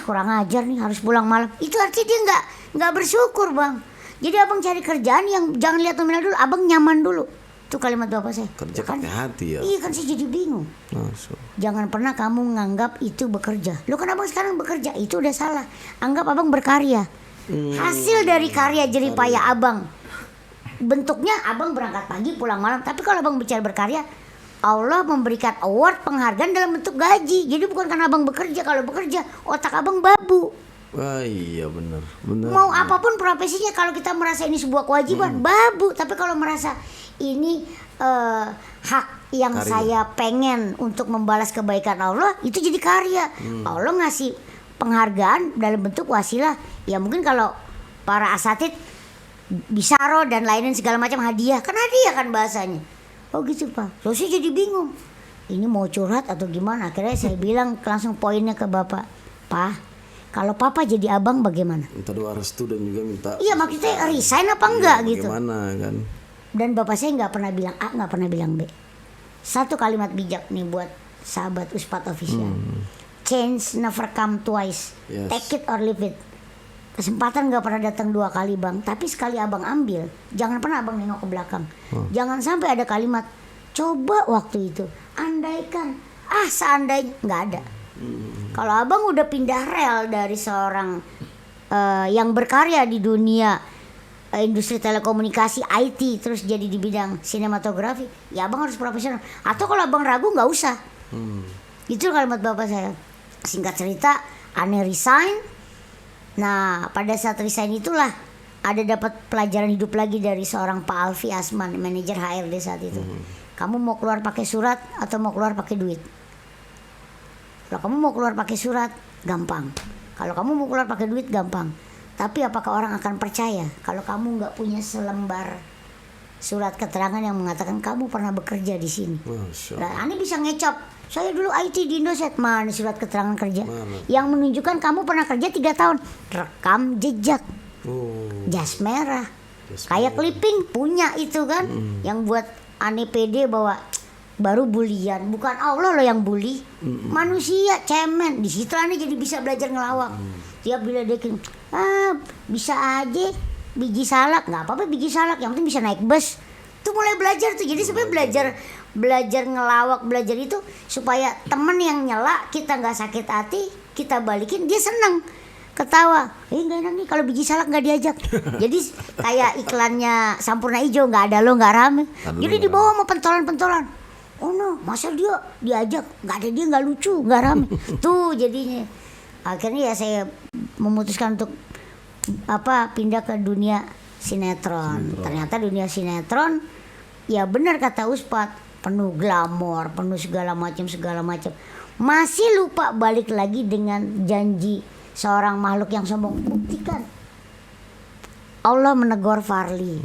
kurang ajar nih harus pulang malam, itu artinya dia nggak bersyukur bang. Jadi abang cari kerjaan yang jangan lihat nominal dulu, abang nyaman dulu. Itu kalimat bapak saya. Kerja kan, pakai hati ya. Iya kan saya jadi bingung. Masya Allah. Jangan pernah kamu nganggap itu bekerja. Lo kan abang sekarang bekerja, itu udah salah. Anggap abang berkarya. Hasil dari karya jerih payah abang, bentuknya abang berangkat pagi pulang malam. Tapi kalau abang bicara berkarya, Allah memberikan award penghargaan dalam bentuk gaji. Jadi bukan karena abang bekerja. Kalau bekerja otak abang babu. Wah iya benar. Mau apapun profesinya, kalau kita merasa ini sebuah kewajiban, babu. Tapi kalau merasa ini hak yang Karya. saya pengen untuk membalas kebaikan Allah, itu jadi karya. Allah ngasih penghargaan dalam bentuk wasilah. Ya mungkin kalau para asatid bisaro dan lain segala macam hadiah, kan hadiah kan bahasanya. Oh gitu pak. So saya jadi bingung. Ini mau curhat atau gimana? Akhirnya saya bilang langsung poinnya ke bapak, Pak, kalau papa jadi abang bagaimana? Minta doa restu dan juga minta. Iya maksudnya resign apa enggak gitu. Bagaimana kan? Dan bapak saya nggak pernah bilang A, nggak pernah bilang B. Satu kalimat bijak nih buat sahabat Uspat Official. Change never come twice. Yes. Take it or leave it. Kesempatan nggak pernah datang 2 kali bang. Tapi sekali abang ambil, jangan pernah abang nengok ke belakang. Jangan sampai ada kalimat coba waktu itu, andaikan, seandainya, nggak ada. Kalau abang udah pindah rel dari seorang yang berkarya di dunia industri telekomunikasi, IT, terus jadi di bidang sinematografi, ya abang harus profesional. Atau kalau abang ragu nggak usah. Itu kalimat bapak saya. Singkat cerita, Ane resign. Nah pada saat resign itulah ada dapat pelajaran hidup lagi dari seorang Pak Alfi Asman, manajer HRD saat itu. Kamu mau keluar pakai surat atau mau keluar pakai duit? Kalau kamu mau keluar pakai surat, gampang. Kalau kamu mau keluar pakai duit, gampang. Tapi apakah orang akan percaya kalau kamu nggak punya selembar surat keterangan yang mengatakan kamu pernah bekerja di sini? Masya Allah. Nah, Ani bisa ngecap, saya dulu IT di Indosat, mana surat keterangan kerja Mana? yang menunjukkan kamu pernah kerja 3 tahun, rekam jejak, jas merah, kayak clipping punya itu kan, yang buat Ani pede bahwa baru bulian, bukan Allah loh yang bully, manusia cemen. Di situ Ani jadi bisa belajar ngelawak. Tiap bila dia bisa aja biji salak, nggak apa-apa biji salak, yang penting bisa naik bus. Tuh mulai belajar tuh. Jadi sebenarnya belajar ngelawak, belajar itu supaya temen yang nyela kita nggak sakit hati, kita balikin dia seneng, ketawa. Nggak enak nih kalau biji salak nggak diajak. Jadi kayak iklannya Sampurna Ijo, nggak ada lo nggak rame. Jadi dibawa sama pentolan-pentolan. Oh no, masa dia diajak, nggak ada dia nggak lucu, nggak rame. Tuh jadinya. Akhirnya ya saya memutuskan untuk pindah ke dunia sinetron. Ternyata dunia sinetron ya benar kata Ustadz, penuh glamor, penuh segala macam. Masih lupa balik lagi dengan janji seorang makhluk yang sombong. Buktikan. Allah menegur Farli.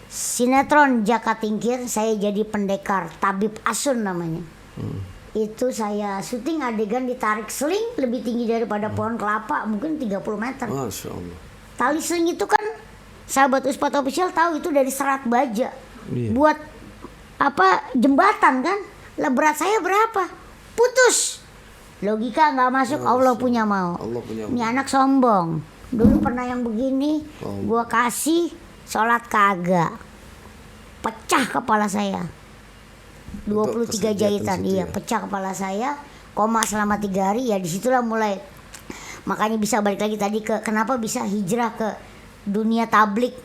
Sinetron Jaka Tingkir saya jadi pendekar, tabib asun namanya. Itu saya syuting adegan ditarik seling lebih tinggi daripada pohon kelapa, mungkin 30 meter. Masya Allah. Tali seling itu kan sahabat Ustadz Official tahu itu dari serat baja. Iya. Buat jembatan kan. Lah berat saya berapa? Putus. Logika nggak masuk. Allah punya mau. Ini anak sombong. Dulu pernah yang begini, gua kasih sholat kagak. Pecah kepala saya. 23 jahitan. Iya, pecah kepala saya. Koma selama 3 hari. Ya disitulah mulai. Makanya bisa balik lagi tadi ke kenapa bisa hijrah ke dunia tablik.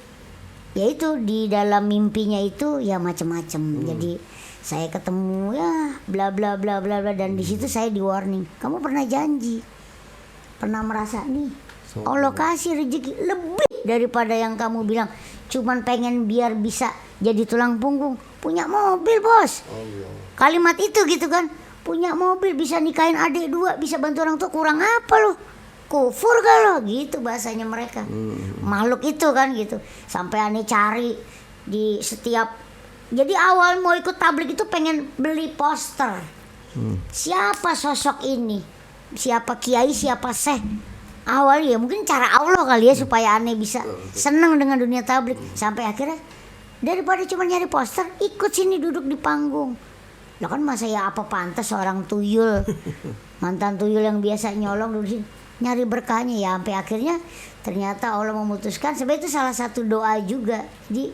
Yaitu di dalam mimpinya itu ya macam-macam. Jadi saya ketemu ya bla bla bla bla bla, dan di situ saya di warning. Kamu pernah janji, pernah merasa nih Allah kasih rezeki lebih daripada yang kamu bilang. Cuman pengen biar bisa jadi tulang punggung. Punya mobil bos. Kalimat itu gitu kan. Punya mobil, bisa nikahin adik 2, bisa bantu orang tua, kurang apa loh? Kufur kalau gitu bahasanya mereka. Makhluk itu kan gitu. Sampai aneh cari di setiap. Jadi awal mau ikut tablik itu pengen beli poster. Siapa sosok ini? Siapa kiai, siapa syekh? Awal ya mungkin cara Allah kali ya supaya aneh bisa senang dengan dunia tablik. Sampai akhirnya daripada cuma nyari poster, ikut sini duduk di panggung. Lah kan masa ya apa pantas seorang tuyul, mantan tuyul yang biasa nyolong dulu sini nyari berkahnya ya, sampai akhirnya ternyata Allah memutuskan. Sebenarnya itu salah satu doa juga. Jadi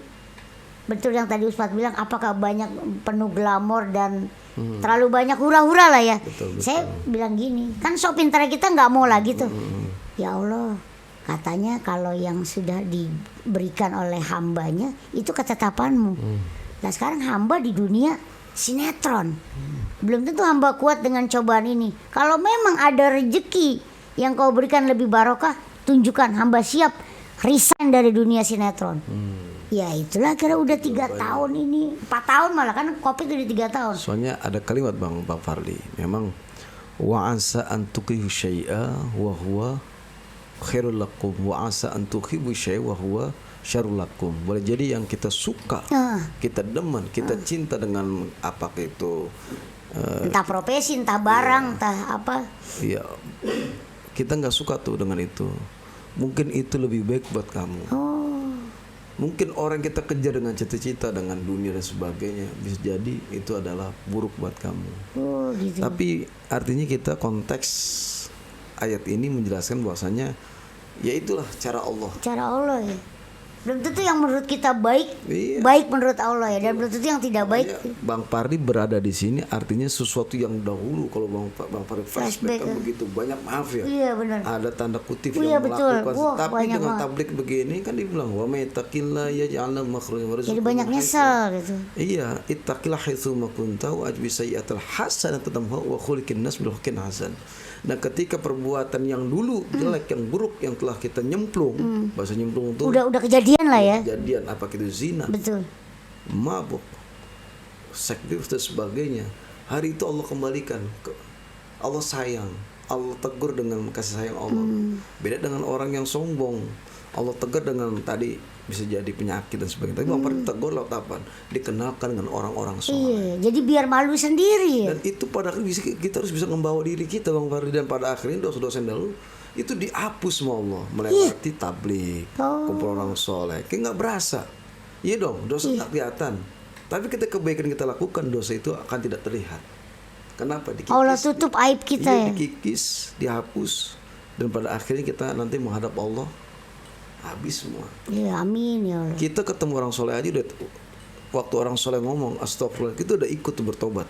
betul yang tadi Ustadz bilang, apakah banyak penuh glamor dan terlalu banyak hura-hura lah ya. Betul. Saya bilang gini, kan sok pintar kita nggak mau lagi tuh. Ya Allah, katanya kalau yang sudah diberikan oleh hambanya itu ketetapanmu. Nah sekarang hamba di dunia sinetron, belum tentu hamba kuat dengan cobaan ini. Kalau memang ada rezeki yang kau berikan lebih barokah, tunjukkan, hamba siap resign dari dunia sinetron. Ya itulah kira udah 3 tahun ini, 4 tahun malah kan Covid udah 3 tahun. Soalnya ada kalimat Bang Farli, memang wa asa an tuqihu syai'a wa huwa khairul lakum wa asa an tuhibbu syai'a wa huwa syarrul lakum. Boleh jadi yang kita suka, kita demen, kita cinta dengan apa itu entah profesi, entah barang, entah apa. Iya. Kita nggak suka tuh dengan itu. Mungkin itu lebih baik buat kamu. Mungkin orang kita kejar dengan cita-cita, dengan dunia dan sebagainya, bisa jadi itu adalah buruk buat kamu. Gitu. Tapi artinya kita konteks ayat ini menjelaskan bahwasanya ya itulah cara Allah. Cara Allah ya. Belum tentu yang menurut kita baik, baik menurut Allah ya, dan belum tentu yang tidak baik. Bang Farli berada di sini artinya sesuatu yang dahulu. Kalau Bang Farli flashback kan begitu banyak, maaf ya. Iya benar. Ada tanda kutip yang melakukan. Tapi dengan tablik begini kan dibilang wa may taqillah yaj'al makhrajan wa rizqan. Jadi banyak nyesel gitu. Iya, ittaqillah haitsu ma kunta wa ajbi sayyi'atal hasanatan tamhu wa khuliqin nas bil haqqin hasan. Nah ketika perbuatan yang dulu jelek, yang buruk, yang telah kita nyemplung, bahasa nyemplung itu udah kejadian lah ya. Kejadian apa itu zina, betul, mabuk, seks dan sebagainya. Hari itu Allah kembalikan, Allah sayang, Allah tegur dengan kasih sayang Allah. Beda dengan orang yang sombong, Allah tegur dengan tadi bisa jadi penyakit dan sebagainya. Tapi Bang Farli tegur lewat apa? Dikenalkan dengan orang-orang soleh. Iya, jadi biar malu sendiri. Dan itu pada akhirnya kita harus bisa membawa diri kita Bang Farli, dan pada akhirnya dosa-dosa yang dahulu itu dihapus sama Allah melewati tablik, kumpul orang soleh. Kayak nggak berasa, iya dong, dosa nggak kelihatan. Tapi ketika kebaikan kita lakukan, dosa itu akan tidak terlihat. Kenapa? Dikikis, Allah tutup aib kita ya. Dikikis, dihapus, dan pada akhirnya kita nanti menghadap Allah habis semua. Ya amin ya Allah. Kita ketemu orang soleh aja udah, waktu orang soleh ngomong astagfirullah, kita udah ikut bertobat.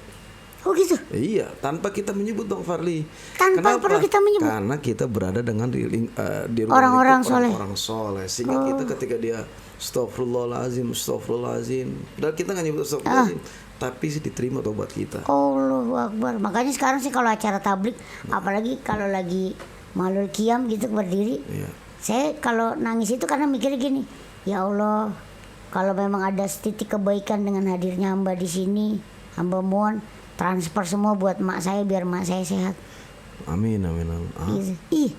Oh gitu. Iya, tanpa kita menyebut Bang Farli. Tanpa perlu kita menyebut. Karena kita berada dengan di orang-orang soleh. Orang soleh. Sehingga kita ketika dia astagfirullahalazim, dan kita nggak nyebut astagfirullahalazim, tapi sih diterima tobat kita. Allahu Akbar. Makanya sekarang sih kalau acara tablik, apalagi kalau lagi Malul Qiyam gitu berdiri, Saya kalau nangis itu karena mikirnya gini, ya Allah, kalau memang ada setitik kebaikan dengan hadirnya hamba di sini, hamba mohon transfer semua buat mak saya biar mak saya sehat. Amin. Gitu. Ih,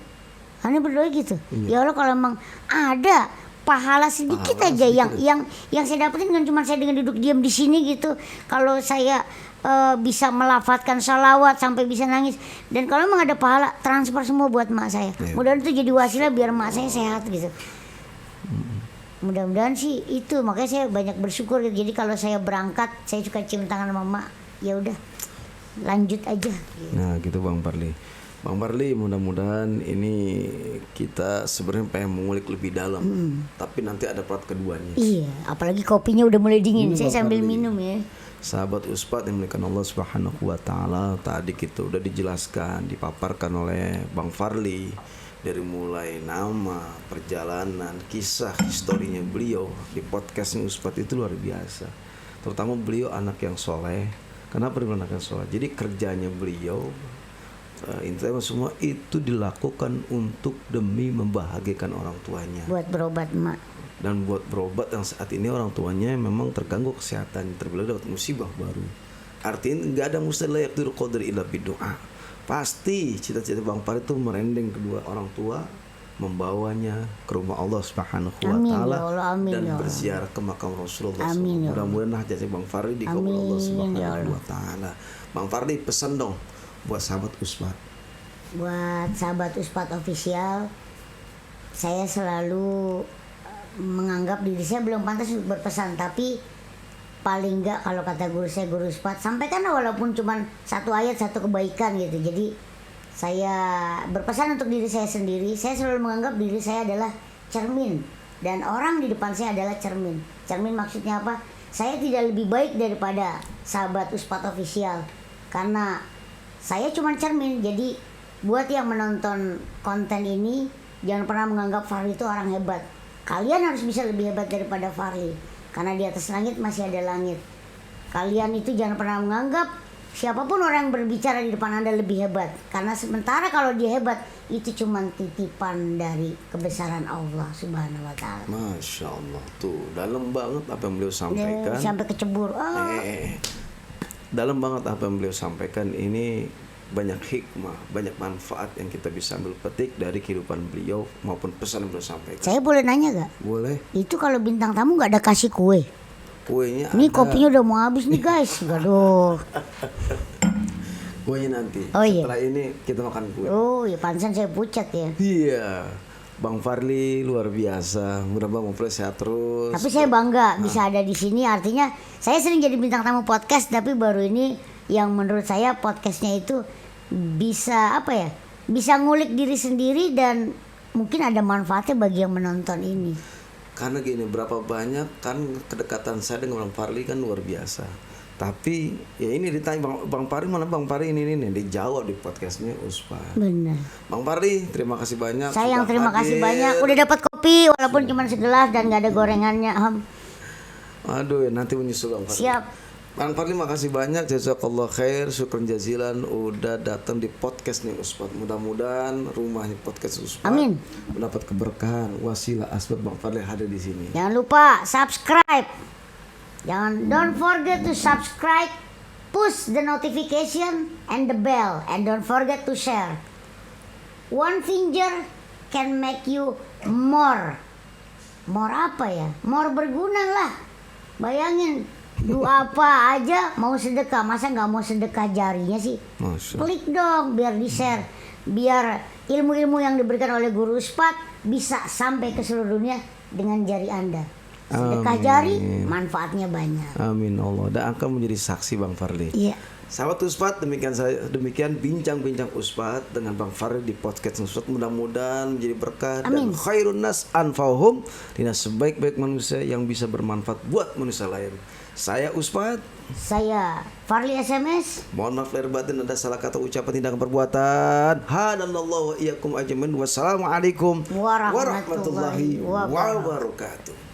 aneh berdoa gitu. Ya Allah, kalau memang ada pahala sedikit aja yang saya dapetin kan cuma saya dengan duduk diam di sini gitu. Kalau saya bisa melafatkan salawat sampai bisa nangis, dan kalau memang ada pahala transfer semua buat mak saya. Mudah-mudahan itu jadi wasilah biar mak saya sehat gitu. Mudah-mudahan sih itu, makanya saya banyak bersyukur gitu. Jadi kalau saya berangkat saya suka cium tangan mama, ya udah lanjut aja gitu. Nah gitu Bang Parli, mudah-mudahan ini kita sebenarnya pengen mengulik lebih dalam, tapi nanti ada part keduanya. Iya, apalagi kopinya udah mulai dingin. Saya Bang sambil Parli. minum ya. Sahabat Uspat yang dimuliakan Allah Subhanahu wa taala, tadi kita udah dijelaskan, dipaparkan oleh Bang Farli dari mulai nama, perjalanan, kisah, historinya beliau di podcastnya Uspat itu luar biasa. Terutama beliau anak yang soleh. Kenapa dia anak yang soleh? Jadi kerjanya beliau intinya semua itu dilakukan untuk demi membahagiakan orang tuanya. Buat berobat mak. Dan buat berobat yang saat ini orang tuanya memang terganggu kesehatan, terbelah dapat musibah baru. Artinya nggak ada mustahil yaqdirul qadar illa bidoa. Pasti cita-cita Bang Parli itu merendeng kedua orang tua, membawanya ke rumah Allah Subhanahu wa Amin, taala ya Allah, amin, dan ya Allah. berziarah ke makam Rasulullah. Amin, ya Allah. Mudah-mudahan hajat Bang Parli dikabul Amin, Allah ya Subhanahu Allah. wa taala. Bang Parli pesan dong buat sahabat Uspat. Buat sahabat Uspat official, saya selalu menganggap diri saya belum pantas untuk berpesan, tapi paling enggak kalau kata guru saya, guru Uspat, sampaikan walaupun cuma satu ayat, satu kebaikan gitu. Jadi saya berpesan untuk diri saya sendiri. Saya selalu menganggap diri saya adalah cermin, dan orang di depan saya adalah cermin. Cermin maksudnya apa? Saya tidak lebih baik daripada sahabat Uspat official karena saya cuma cermin. Jadi buat yang menonton konten ini, jangan pernah menganggap Farli itu orang hebat. Kalian harus bisa lebih hebat daripada Farli, karena di atas langit masih ada langit. Kalian itu jangan pernah menganggap siapapun orang yang berbicara di depan Anda lebih hebat, karena sementara kalau dia hebat itu cuma titipan dari kebesaran Allah Subhanahu wa taala. Masya Allah, tuh dalam banget apa yang beliau sampaikan. Sampai kecebur. Dalam banget apa yang beliau sampaikan ini. Banyak hikmah, banyak manfaat yang kita bisa ambil petik dari kehidupan beliau maupun pesan yang beliau sampaikan. Saya boleh nanya gak? Boleh. Itu kalau bintang tamu gak ada kasih kue? Kuenya Ini ada. kopinya udah mau habis nih guys. Aduh. Kuenya nanti. Oh, iya. Setelah ini kita makan kue. Oh ya, pantesan saya pucat ya. Iya. Bang Farli luar biasa. Mudah-mudahan Bang Farli sehat terus. Tapi saya bangga bisa ada di sini. Artinya saya sering jadi bintang tamu podcast, tapi baru ini yang menurut saya podcastnya itu bisa apa ya? Bisa ngulik diri sendiri dan mungkin ada manfaatnya bagi yang menonton ini. Karena gini, berapa banyak kan kedekatan saya dengan Bang Farli kan luar biasa. Tapi ya ini ditanya Bang Farli mana Bang Farli ini dijawab di podcastnya Uspat. Benar. Bang Farli terima kasih banyak. Saya yang sudah terima kasih hadir. banyak. Udah dapat kopi walaupun cuma segelas dan nggak ada gorengannya. Aduh, nanti menyusul Bang Farli. Siap. Bang Farli makasih banyak, jazakallah khair, syukran jazilan udah datang di podcast nih Uspat. Mudah-mudahan rumahnya podcast Uspat Amin. mendapat keberkahan, wasilah asbab Bang Farli hadir di sini. Jangan lupa subscribe. Don't forget to subscribe, push the notification and the bell, and don't forget to share. One finger can make you more apa ya? More berguna lah. Bayangin, apa aja mau sedekah, masa nggak mau sedekah jarinya sih? Masya. Klik dong biar di share, biar ilmu-ilmu yang diberikan oleh guru Uspat bisa sampai ke seluruh dunia dengan jari Anda. Sedekah jari manfaatnya banyak. Amin Allah. Dan akan menjadi saksi Bang Farli. Iya. Sahabat Uspat, demikian bincang-bincang Uspat dengan Bang Farli di podcast Uspat. Mudah-mudahan menjadi berkah dan khairun nas anfa'uhum, dinas sebaik-baik manusia yang bisa bermanfaat buat manusia lain. Saya Uspat. Saya Farli SMS. Mohon maaf lahir batin ada salah kata ucapan tindakan perbuatan. Hadanallahu wa iyyakum ajmain. Wassalamualaikum warahmatullahi wabarakatuh.